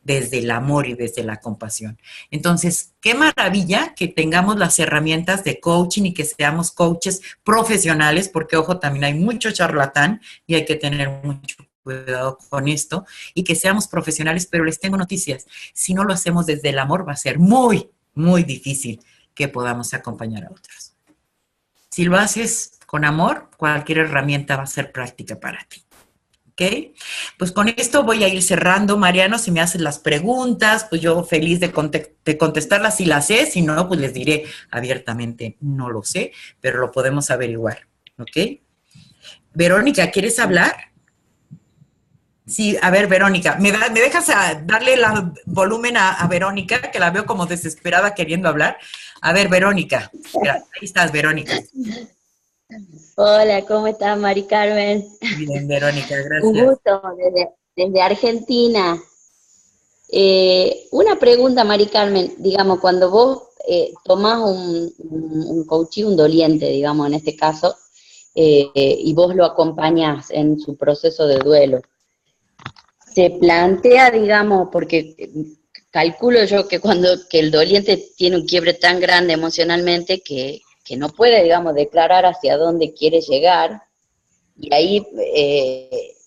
desde el amor y desde la compasión. Entonces, qué maravilla que tengamos las herramientas de coaching y que seamos coaches profesionales, porque, ojo, también hay mucho charlatán y hay que tener mucho cuidado con esto, y que seamos profesionales, pero les tengo noticias. Si no lo hacemos desde el amor, va a ser muy, muy difícil que podamos acompañar a otros. Si lo haces con amor, cualquier herramienta va a ser práctica para ti. ¿Ok? Pues con esto voy a ir cerrando. Mariano, si me hacen las preguntas, pues yo feliz de contestarlas si las sé. Si no, pues les diré abiertamente, no lo sé, pero lo podemos averiguar. ¿Ok? Verónica, ¿quieres hablar? Sí, a ver, Verónica, ¿me dejas darle el volumen a Verónica, que la veo como desesperada queriendo hablar? A ver, Verónica, mira, ahí estás, Verónica. Hola, ¿cómo estás, Mari Carmen? Bien, Verónica, gracias. Un gusto desde Argentina. Una pregunta, Mari Carmen, digamos, cuando vos tomás un coaching, un doliente, digamos, en este caso, y vos lo acompañás en su proceso de duelo, se plantea, digamos, porque calculo yo que que el doliente tiene un quiebre tan grande emocionalmente que no puede, digamos, declarar hacia dónde quiere llegar, y ahí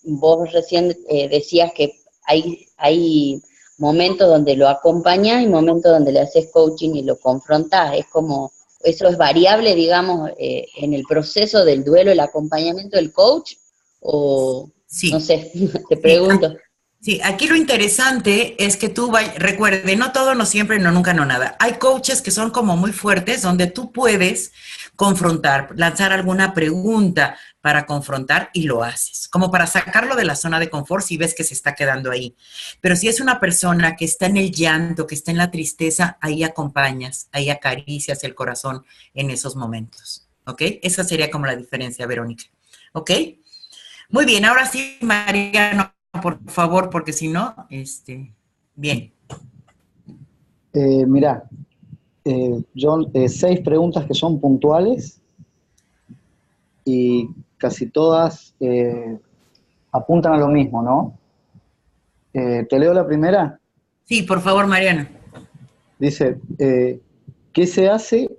vos recién decías que hay momentos donde lo acompañás y momentos donde le haces coaching y lo confrontás. Es como, eso es variable, digamos, en el proceso del duelo, el acompañamiento del coach, o sí. No sé, te pregunto. Sí, aquí lo interesante es que tú recuerde, no todo, no siempre, no nunca, no nada. Hay coaches que son como muy fuertes, donde tú puedes confrontar, lanzar alguna pregunta para confrontar y lo haces, como para sacarlo de la zona de confort si ves que se está quedando ahí. Pero si es una persona que está en el llanto, que está en la tristeza, ahí acompañas, ahí acaricias el corazón en esos momentos, ¿ok? Esa sería como la diferencia, Verónica, ¿ok? Muy bien, ahora sí, Mariano, por favor, porque si no, bien. Mirá, John, 6 preguntas que son puntuales y casi todas apuntan a lo mismo, ¿no? ¿Te leo la primera? Sí, por favor, Mariano. Dice, ¿qué se hace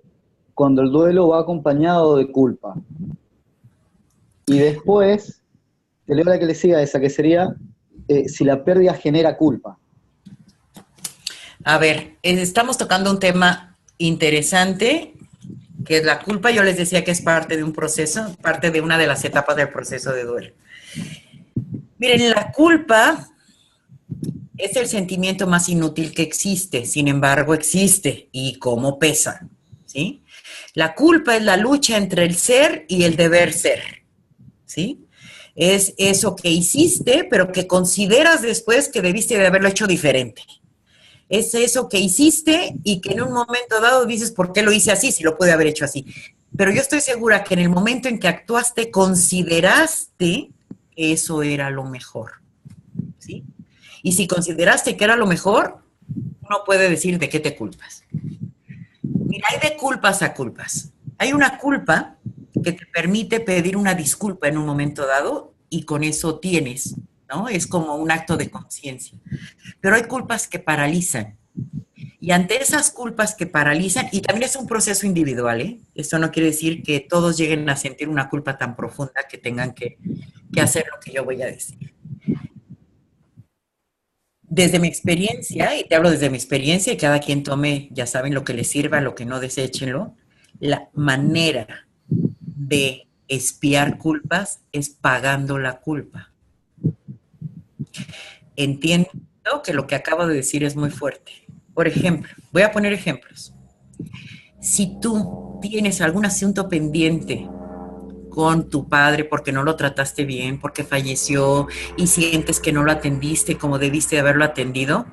cuando el duelo va acompañado de culpa? Y después, te leo la que le siga a esa, que sería, si la pérdida genera culpa. A ver, estamos tocando un tema interesante, que es la culpa. Yo les decía que es parte de un proceso, parte de una de las etapas del proceso de duelo. Miren, la culpa es el sentimiento más inútil que existe, sin embargo existe, y cómo pesa, ¿sí? La culpa es la lucha entre el ser y el deber ser, ¿sí? Es eso que hiciste, pero que consideras después que debiste de haberlo hecho diferente. Es eso que hiciste y que en un momento dado dices, ¿por qué lo hice así si lo pude haber hecho así? Pero yo estoy segura que en el momento en que actuaste, consideraste que eso era lo mejor, ¿sí? Y si consideraste que era lo mejor, uno puede decir de qué te culpas. Mira, hay de culpas a culpas. Hay una culpa que te permite pedir una disculpa en un momento dado y con eso tienes, ¿no? Es como un acto de conciencia. Pero hay culpas que paralizan. Y ante esas culpas que paralizan, y también es un proceso individual, ¿eh? Esto no quiere decir que todos lleguen a sentir una culpa tan profunda que tengan que hacer lo que yo voy a decir. Desde mi experiencia, y te hablo desde mi experiencia, y cada quien tome, ya saben, lo que les sirva, lo que no, deséchenlo, la manera de expiar culpas es pagando la culpa. Entiendo que lo que acabo de decir es muy fuerte. Por ejemplo, voy a poner ejemplos. Si tú tienes algún asunto pendiente con tu padre porque no lo trataste bien, porque falleció y sientes que no lo atendiste como debiste de haberlo atendido,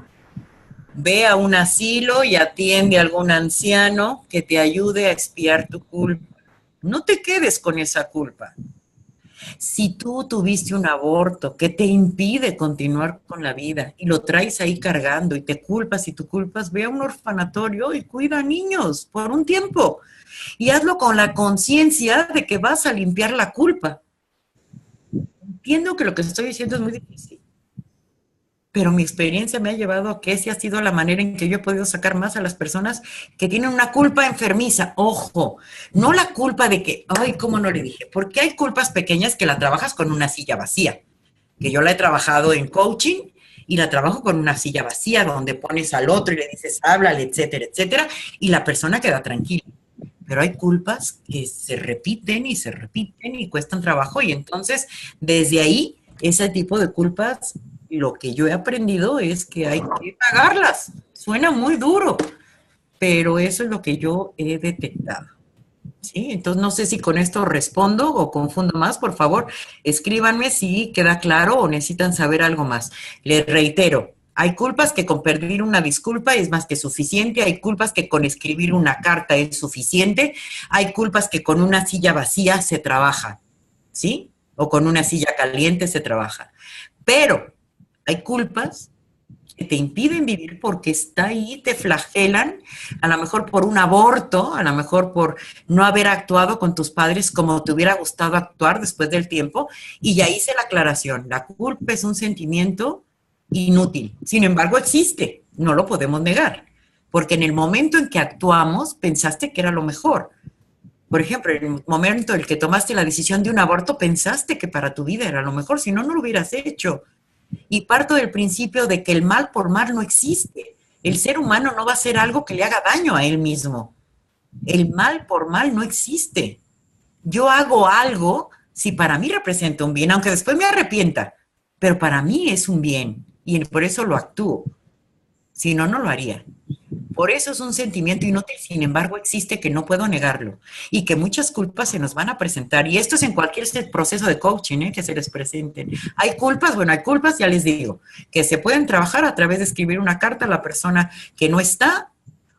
ve a un asilo y atiende a algún anciano que te ayude a expiar tu culpa. No te quedes con esa culpa. Si tú tuviste un aborto que te impide continuar con la vida y lo traes ahí cargando y te culpas y tú culpas, ve a un orfanatorio y cuida a niños por un tiempo y hazlo con la conciencia de que vas a limpiar la culpa. Entiendo que lo que estoy diciendo es muy difícil, pero mi experiencia me ha llevado a que esa ha sido la manera en que yo he podido sacar más a las personas que tienen una culpa enfermiza. Ojo, no la culpa de que, ay, ¿cómo no le dije? Porque hay culpas pequeñas que la trabajas con una silla vacía, que yo la he trabajado en coaching y la trabajo con una silla vacía donde pones al otro y le dices, háblale, etcétera, etcétera, y la persona queda tranquila. Pero hay culpas que se repiten y cuestan trabajo y entonces desde ahí ese tipo de culpas lo que yo he aprendido es que hay que pagarlas. Suena muy duro, pero eso es lo que yo he detectado. ¿Sí? Entonces, no sé si con esto respondo o confundo más. Por favor, escríbanme si queda claro o necesitan saber algo más. Les reitero, hay culpas que con pedir una disculpa es más que suficiente, hay culpas que con escribir una carta es suficiente, hay culpas que con una silla vacía se trabaja, ¿sí? O con una silla caliente se trabaja. Pero hay culpas que te impiden vivir porque está ahí, te flagelan, a lo mejor por un aborto, a lo mejor por no haber actuado con tus padres como te hubiera gustado actuar después del tiempo, y ya hice la aclaración, la culpa es un sentimiento inútil, sin embargo existe, no lo podemos negar, porque en el momento en que actuamos pensaste que era lo mejor. Por ejemplo, en el momento en el que tomaste la decisión de un aborto, pensaste que para tu vida era lo mejor, si no, no lo hubieras hecho. Y parto del principio de que el mal por mal no existe. El ser humano no va a hacer algo que le haga daño a él mismo. El mal por mal no existe. Yo hago algo si para mí representa un bien, aunque después me arrepienta, pero para mí es un bien y por eso lo actúo. Si no, no lo haría. Por eso es un sentimiento inútil, sin embargo existe, que no puedo negarlo y que muchas culpas se nos van a presentar, y esto es en cualquier proceso de coaching, que se les presenten. Hay culpas, bueno, hay culpas, ya les digo, que se pueden trabajar a través de escribir una carta a la persona que no está,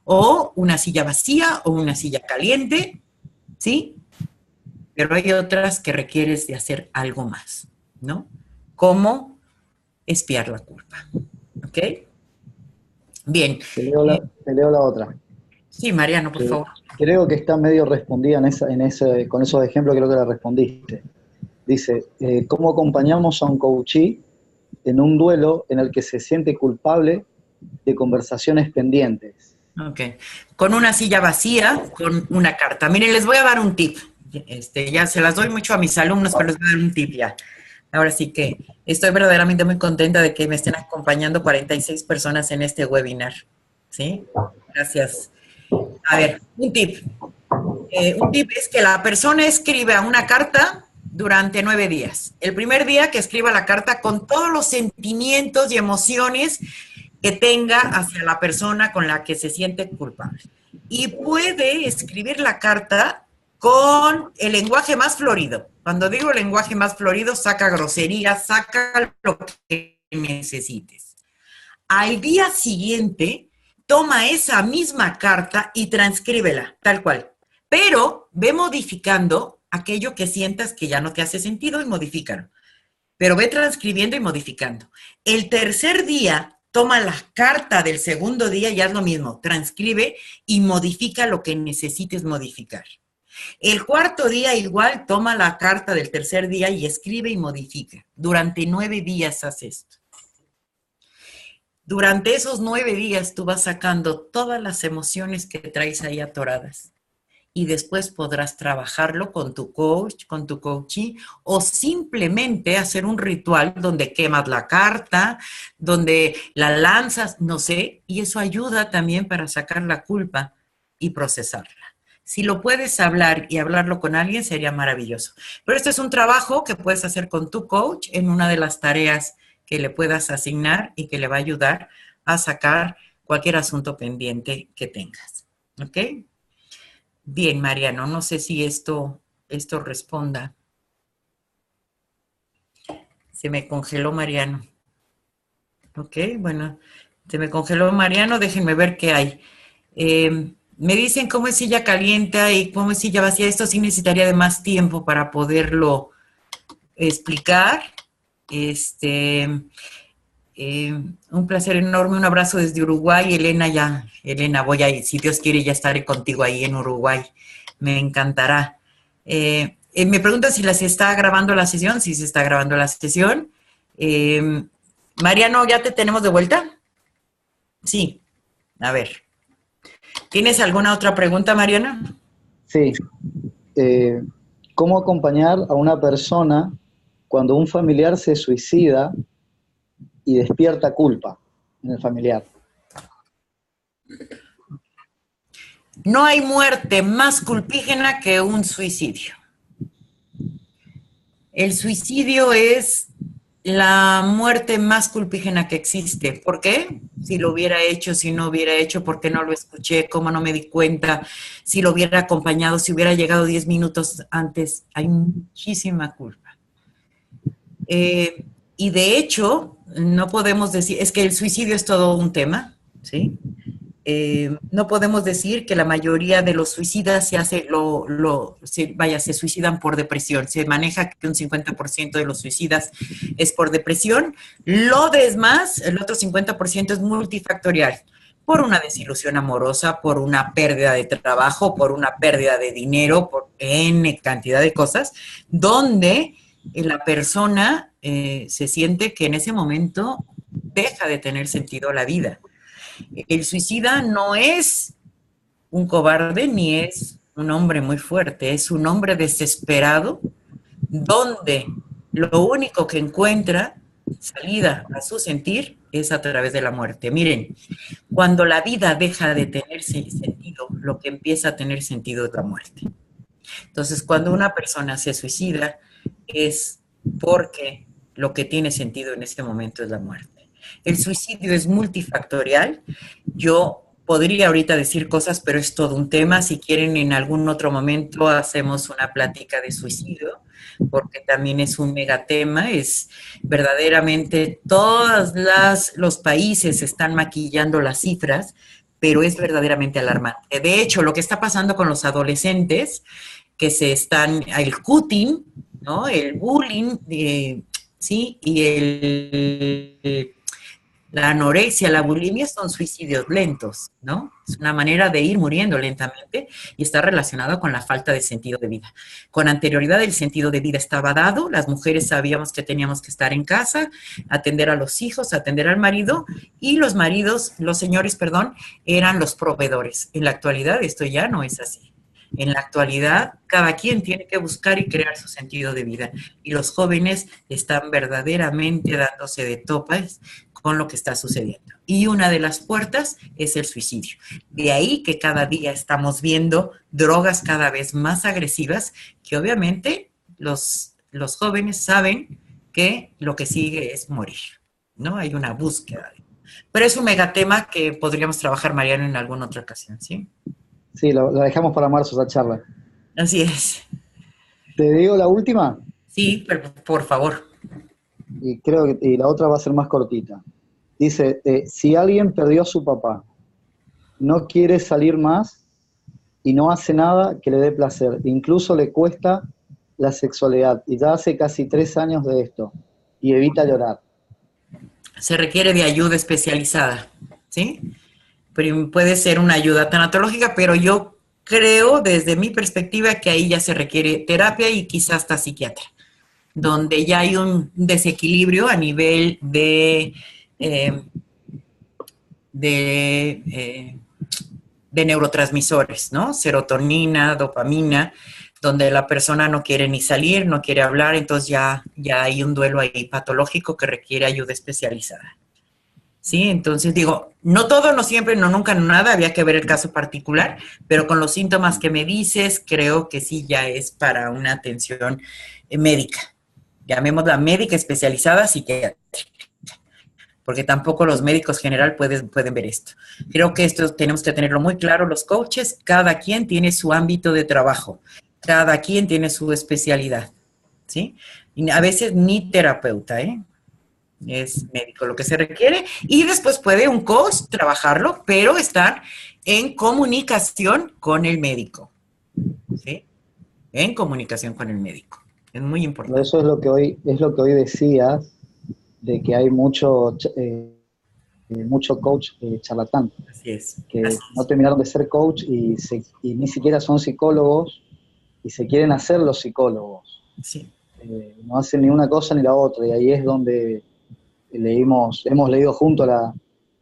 o una silla vacía, o una silla caliente, ¿sí? Pero hay otras que requieres de hacer algo más, ¿no? Como expiar la culpa, ¿ok? Bien. Te leo la otra. Sí, Mariano, por favor. Creo que está medio respondida con esos ejemplos, creo que la respondiste. Dice, ¿cómo acompañamos a un coachee en un duelo en el que se siente culpable de conversaciones pendientes? Ok. Con una silla vacía, con una carta. Miren, les voy a dar un tip. Ya se las doy mucho a mis alumnos, pero les voy a dar un tip ya. Ahora sí que estoy verdaderamente muy contenta de que me estén acompañando 46 personas en este webinar. ¿Sí? Gracias. A ver, un tip. Un tip es que la persona escriba una carta durante 9 días. El primer día que escriba la carta con todos los sentimientos y emociones que tenga hacia la persona con la que se siente culpable. Y puede escribir la carta con el lenguaje más florido. Cuando digo lenguaje más florido, saca groserías, saca lo que necesites. Al día siguiente, toma esa misma carta y transcríbela, tal cual. Pero ve modificando aquello que sientas que ya no te hace sentido y modifícalo. Pero ve transcribiendo y modificando. El tercer día, toma la carta del segundo día y haz lo mismo. Transcribe y modifica lo que necesites modificar. El cuarto día igual, toma la carta del tercer día y escribe y modifica. Durante 9 días haz esto. Durante esos 9 días tú vas sacando todas las emociones que traes ahí atoradas. Y después podrás trabajarlo con tu coach, con tu coachee, o simplemente hacer un ritual donde quemas la carta, donde la lanzas, no sé, y eso ayuda también para sacar la culpa y procesarla. Si lo puedes hablar y hablarlo con alguien, sería maravilloso. Pero este es un trabajo que puedes hacer con tu coach en una de las tareas que le puedas asignar y que le va a ayudar a sacar cualquier asunto pendiente que tengas. ¿Ok? Bien, Mariano, no sé si esto responda. Se me congeló Mariano. Ok, bueno, se me congeló Mariano, déjenme ver qué hay. Me dicen cómo es silla caliente y cómo es silla vacía. Esto sí necesitaría de más tiempo para poderlo explicar. Un placer enorme, un abrazo desde Uruguay. Elena, voy a ir, si Dios quiere, ya estaré contigo ahí en Uruguay. Me encantará. Me preguntan si se está grabando la sesión. Sí, se está grabando la sesión. Mariano, ¿ya te tenemos de vuelta? Sí. A ver. ¿Tienes alguna otra pregunta, Mariana? Sí. ¿Cómo acompañar a una persona cuando un familiar se suicida y despierta culpa en el familiar? No hay muerte más culpígena que un suicidio. El suicidio es la muerte más culpígena que existe. ¿Por qué? Si lo hubiera hecho, si no hubiera hecho, ¿por qué no lo escuché? ¿Cómo no me di cuenta? Si lo hubiera acompañado, si hubiera llegado 10 minutos antes, hay muchísima culpa. Y de hecho, no podemos decir, es que el suicidio es todo un tema, ¿sí? No podemos decir que la mayoría de los suicidas se suicidan por depresión. Se maneja que un 50% de los suicidas es por depresión. Lo demás, el otro 50% es multifactorial. Por una desilusión amorosa, por una pérdida de trabajo, por una pérdida de dinero, por N cantidad de cosas, donde la persona se siente que en ese momento deja de tener sentido la vida. El suicida no es un cobarde ni es un hombre muy fuerte, es un hombre desesperado donde lo único que encuentra salida a su sentir es a través de la muerte. Miren, cuando la vida deja de tener sentido, lo que empieza a tener sentido es la muerte. Entonces, cuando una persona se suicida es porque lo que tiene sentido en este momento es la muerte. El suicidio es multifactorial. Yo podría ahorita decir cosas, pero es todo un tema. Si quieren, en algún otro momento hacemos una plática de suicidio, porque también es un megatema. Es verdaderamente, todos los países están maquillando las cifras, pero es verdaderamente alarmante. De hecho, lo que está pasando con los adolescentes, que el cutting, ¿no? El bullying, ¿sí? Y la anorexia, la bulimia son suicidios lentos, ¿no? Es una manera de ir muriendo lentamente y está relacionado con la falta de sentido de vida. Con anterioridad el sentido de vida estaba dado, las mujeres sabíamos que teníamos que estar en casa, atender a los hijos, atender al marido, y los señores, eran los proveedores. En la actualidad esto ya no es así. En la actualidad, cada quien tiene que buscar y crear su sentido de vida. Y los jóvenes están verdaderamente dándose de topes con lo que está sucediendo. Y una de las puertas es el suicidio. De ahí que cada día estamos viendo drogas cada vez más agresivas, que obviamente los jóvenes saben que lo que sigue es morir, ¿no? Hay una búsqueda. Pero es un megatema que podríamos trabajar, Mariano, en alguna otra ocasión, ¿sí? Sí, la dejamos para marzo esa charla. Así es. ¿Te digo la última? Sí, pero por favor. Y creo que la otra va a ser más cortita. Dice, si alguien perdió a su papá, no quiere salir más y no hace nada que le dé placer, incluso le cuesta la sexualidad, y ya hace casi 3 años de esto, y evita llorar. Se requiere de ayuda especializada, ¿sí? Puede ser una ayuda tanatológica, pero yo creo, desde mi perspectiva, que ahí ya se requiere terapia y quizás hasta psiquiatra, donde ya hay un desequilibrio a nivel de neurotransmisores, ¿no? Serotonina, dopamina, donde la persona no quiere ni salir, no quiere hablar, entonces ya hay un duelo ahí patológico que requiere ayuda especializada. Sí, entonces digo, no todo, no siempre, no nunca, no nada, había que ver el caso particular, pero con los síntomas que me dices, creo que sí ya es para una atención médica. Llamémosla médica especializada psiquiátrica. porque tampoco los médicos general pueden ver esto. Creo que esto tenemos que tenerlo muy claro los coaches, cada quien tiene su ámbito de trabajo, cada quien tiene su especialidad, ¿sí? Y a veces ni terapeuta, ¿eh? Es médico lo que se requiere, y después puede un coach trabajarlo, pero estar en comunicación con el médico, ¿sí? En comunicación con el médico. Es muy importante. Eso es lo que hoy decías, de que hay mucho coach charlatán, Así es. que Así no terminaron de ser coach y ni siquiera son psicólogos y se quieren hacer los psicólogos. es. Sí. No hacen ni una cosa ni la otra, y ahí es donde hemos leído juntos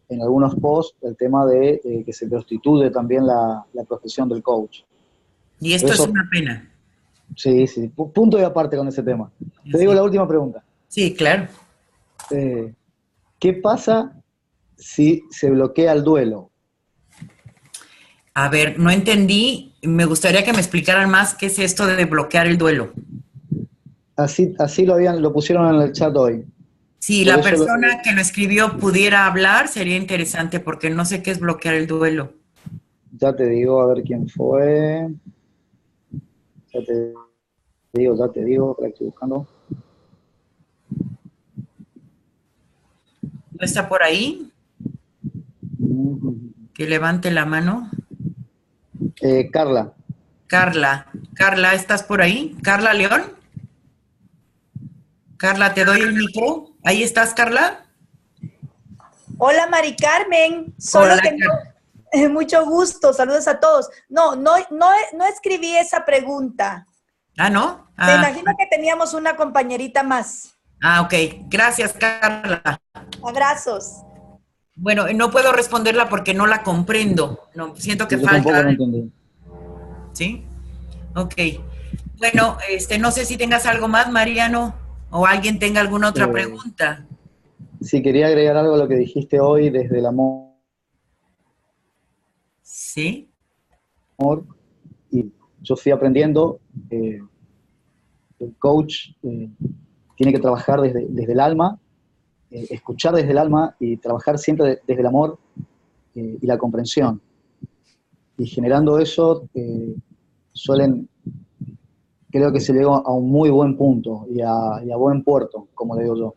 en algunos posts el tema de que se prostituye también la profesión del coach. Y esto Eso, es una pena. sí, punto y aparte con ese tema. Te digo Sí. la última pregunta. Sí, claro. ¿Qué pasa si se bloquea el duelo? A ver, no entendí. Me gustaría que me explicaran más qué es esto de bloquear el duelo. Así lo pusieron en el chat hoy. Si Por la eso persona que lo escribió pudiera hablar, sería interesante porque no sé qué es bloquear el duelo. ya te digo, a ver quién fue. Ya te digo, la estoy buscando. ¿No está por ahí? Que levante la mano. Carla. Carla, ¿estás por ahí? ¿Carla León? Carla, te doy el micro. ¿Ahí estás, Carla? Hola, Mari Carmen. Solo Hola, que mucho gusto. Saludos a todos. No escribí esa pregunta. Ah, ¿no? Me imagino que teníamos una compañerita más. Ok. Gracias, Carla. Abrazos. Bueno, no puedo responderla porque no la comprendo. No, siento que Yo tampoco falta. no entendí. ¿Sí? Ok. Bueno, no sé si tengas algo más, Mariano, o alguien tenga alguna otra pregunta. Sí, quería agregar algo a lo que dijiste hoy desde el amor, ¿Sí? y yo fui aprendiendo, el coach tiene que trabajar desde el alma, escuchar desde el alma y trabajar siempre desde el amor y la comprensión. Y generando eso, creo que se llegó a un muy buen punto y a buen puerto, como le digo yo.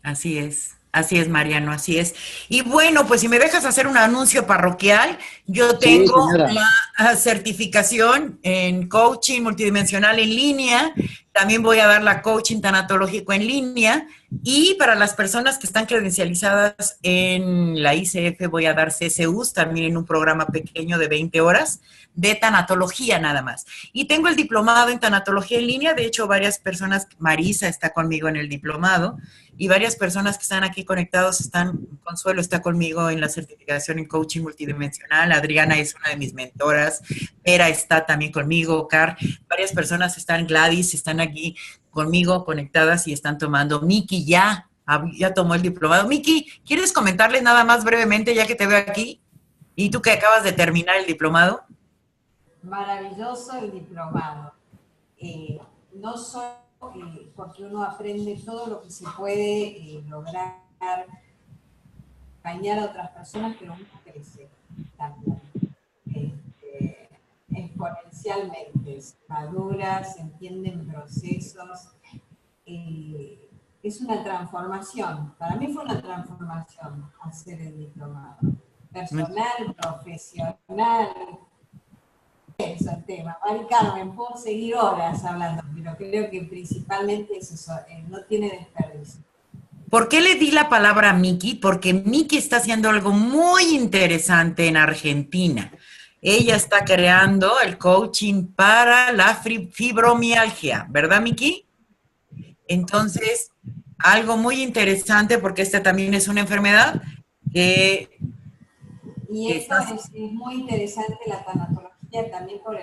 Así es, Mariano, así es. Y bueno, pues si me dejas hacer un anuncio parroquial, yo Sí, tengo señora. la certificación en coaching multidimensional en línea, también voy a dar la coaching tanatológico en línea, y para las personas que están credencializadas en la ICF voy a dar CCUs también en un programa pequeño de 20 horas de tanatología nada más. Y tengo el diplomado en tanatología en línea, de hecho varias personas, Marisa está conmigo en el diplomado, y varias personas que están aquí conectados Consuelo está conmigo en la certificación en coaching multidimensional, Adriana es una de mis mentoras, Vera está también conmigo, varias personas están, Gladys, están aquí conmigo conectadas y están tomando. Miki ya tomó el diplomado. Miki, ¿quieres comentarles nada más brevemente ya que te veo aquí? ¿Y tú que acabas de terminar el diplomado? Maravilloso el diplomado. No solo porque uno aprende todo lo que se puede lograr, acompañar a otras personas, pero uno crece también. Exponencialmente, se madura, se entienden procesos. Es una transformación. Para mí fue una transformación hacer el diplomado. Personal, profesional. Es el tema. Mari Carmen, puedo seguir horas hablando, pero creo que principalmente es eso, no tiene desperdicio. ¿Por qué le di la palabra a Miki? Porque Miki está haciendo algo muy interesante en Argentina. Ella está creando el coaching para la fibromialgia, ¿verdad, Miki? Entonces, algo muy interesante porque esta también es una enfermedad que... Y esto es muy interesante, la tanatología, también por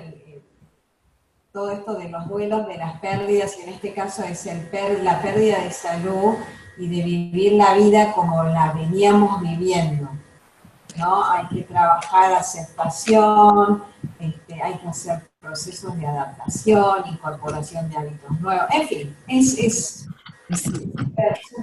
todo esto de los duelos, de las pérdidas, y en este caso es la pérdida de salud y de vivir la vida como la veníamos viviendo, ¿no? Hay que trabajar aceptación, hay que hacer procesos de adaptación, incorporación de hábitos nuevos, en fin, es Sí.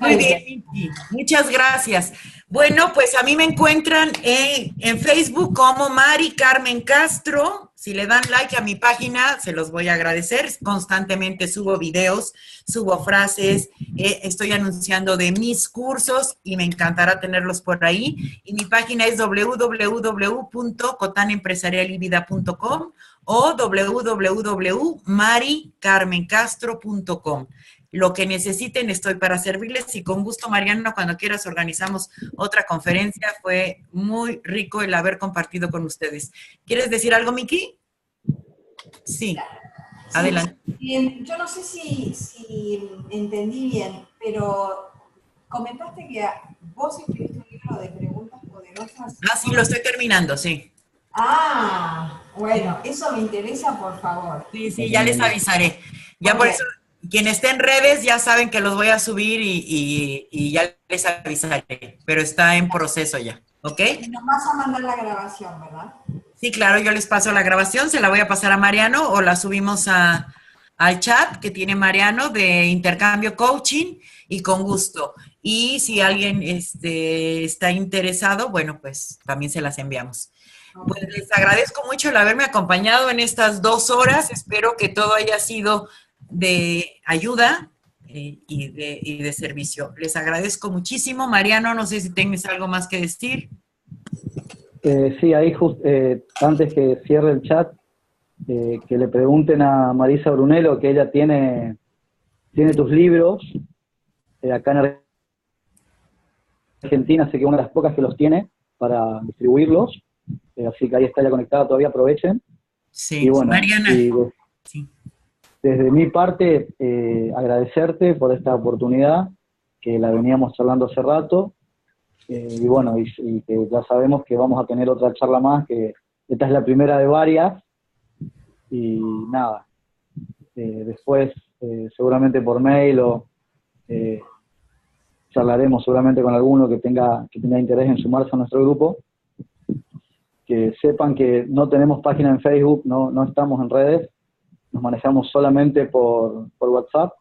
Muy bien, Miki. Muchas gracias. Bueno, pues a mí me encuentran en Facebook como Mari Carmen Castro. Si le dan like a mi página, se los voy a agradecer. Constantemente subo videos, subo frases, estoy anunciando de mis cursos y me encantará tenerlos por ahí. Y mi página es www.cotanempresarialivida.com o www.maricarmencastro.com. Lo que necesiten, estoy para servirles y con gusto, Mariano, cuando quieras organizamos otra conferencia. Fue muy rico el haber compartido con ustedes. ¿Quieres decir algo, Miki? Sí, adelante. Bien, yo no sé si entendí bien, pero comentaste que vos escribiste un libro de preguntas poderosas. Ah, sí, lo estoy terminando, sí. Ah, bueno, eso me interesa, por favor. Sí, sí, ya les avisaré. Ya por eso, quienes estén en redes ya saben que los voy a subir y ya les avisaré, pero está en proceso ya, ¿ok? Y nos vas a mandar la grabación, ¿verdad? Sí, claro, yo les paso la grabación, se la voy a pasar a Mariano o la subimos al chat que tiene Mariano de intercambio coaching y con gusto. Y si alguien está interesado, bueno, pues también se las enviamos. Pues les agradezco mucho el haberme acompañado en estas 2 horas. Espero que todo haya sido de ayuda y de servicio. Les agradezco muchísimo. Mariano, no sé si tienes algo más que decir. Sí, ahí antes que cierre el chat, que le pregunten a Marisa Brunello, que ella tiene tus libros acá en Argentina, sé que una de las pocas que los tiene para distribuirlos, así que ahí está ya conectada, todavía aprovechen. Sí, y bueno, Mariana. Sí. Desde mi parte, agradecerte por esta oportunidad, que la veníamos charlando hace rato, y bueno, y que ya sabemos que vamos a tener otra charla más, que esta es la primera de varias, y nada, después seguramente por mail o charlaremos seguramente con alguno que tenga interés en sumarse a nuestro grupo. Que sepan que no tenemos página en Facebook, no estamos en redes, nos manejamos solamente por WhatsApp,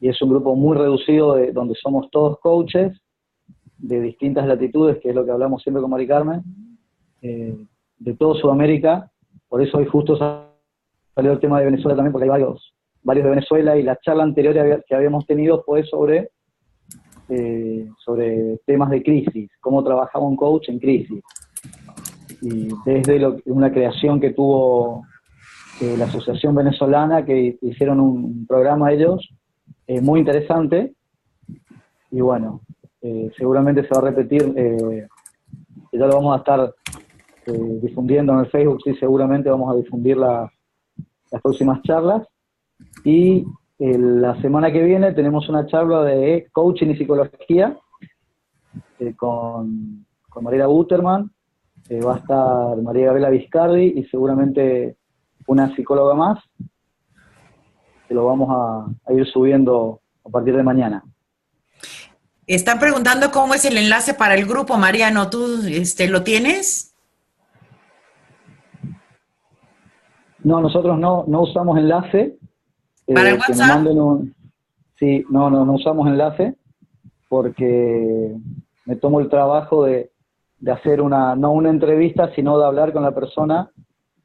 y es un grupo muy reducido donde somos todos coaches de distintas latitudes, que es lo que hablamos siempre con Mari Carmen, de toda Sudamérica. Por eso hoy justo salió el tema de Venezuela también, porque hay varios de Venezuela, y la charla anterior que habíamos tenido fue sobre temas de crisis, cómo trabajaba un coach en crisis. Y desde una creación que tuvo la Asociación Venezolana, que hicieron un programa ellos, muy interesante, y bueno, seguramente se va a repetir, ya lo vamos a estar difundiendo en el Facebook, sí, seguramente vamos a difundir las próximas charlas, y la semana que viene tenemos una charla de coaching y psicología con Mariela Guterman, va a estar María Gabriela Vizcardi y seguramente una psicóloga más, que lo vamos a ir subiendo a partir de mañana. Están preguntando cómo es el enlace para el grupo, Mariano. ¿Tú lo tienes? No, nosotros no usamos enlace. ¿Para el WhatsApp? Sí, no usamos enlace, porque me tomo el trabajo de hacer no una entrevista, sino de hablar con la persona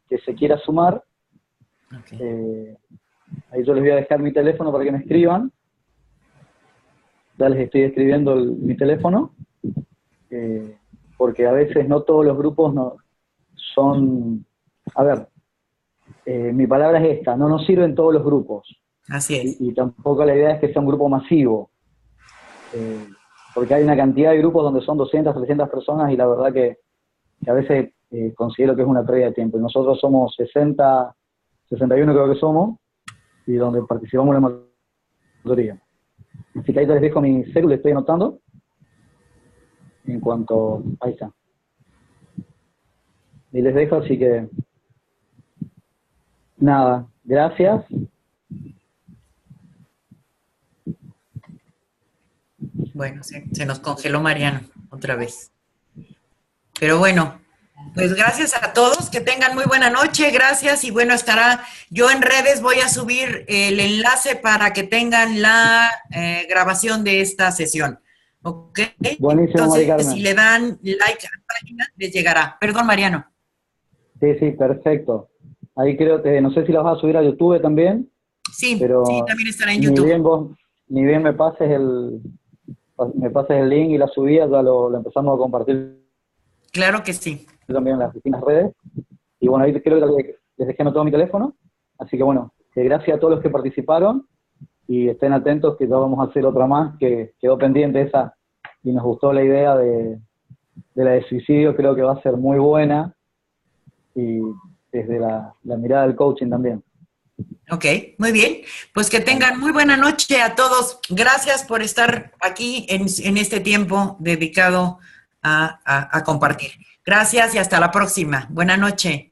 que se quiera sumar. Okay. Ahí yo les voy a dejar mi teléfono para que me escriban. Ya les estoy escribiendo mi teléfono, porque a veces no todos los grupos son... A ver, mi palabra es esta, no nos sirven todos los grupos. Así es. Y tampoco la idea es que sea un grupo masivo. Porque hay una cantidad de grupos donde son 200, 300 personas, y la verdad que a veces considero que es una pérdida de tiempo. Y nosotros somos 60, 61 creo que somos, y donde participamos la mayoría. Así que ahí les dejo mi cédula, estoy anotando. En cuanto... Ahí está. Y les dejo, así que... Nada, gracias. Bueno, se nos congeló Mariano otra vez. Pero bueno, Pues gracias a todos, que tengan muy buena noche, gracias y bueno, estará, yo en redes voy a subir el enlace para que tengan la grabación de esta sesión, ¿ok? Buenísimo, Mari Entonces, Carmen. si le dan like a la página, les llegará. Perdón, Mariano. Sí, sí, perfecto. Ahí creo que, no sé si las vas a subir a YouTube también, Sí, pero sí, también estará en ni YouTube. bien vos, ni bien me pases el link y la subida, ya lo empezamos a compartir Claro que sí. también en las distintas redes. Y bueno, ahí creo que les dejé anotado mi teléfono. Así que bueno, gracias a todos los que participaron y estén atentos que ya vamos a hacer otra más, que quedó pendiente esa y nos gustó la idea de la de suicidio, creo que va a ser muy buena y desde la mirada del coaching también. Ok, muy bien. Pues que tengan muy buena noche a todos. Gracias por estar aquí en este tiempo dedicado a compartir. Gracias y hasta la próxima. Buena noche.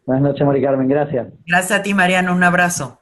Buenas noches, Mari Carmen, gracias. Gracias a ti, Mariano. Un abrazo.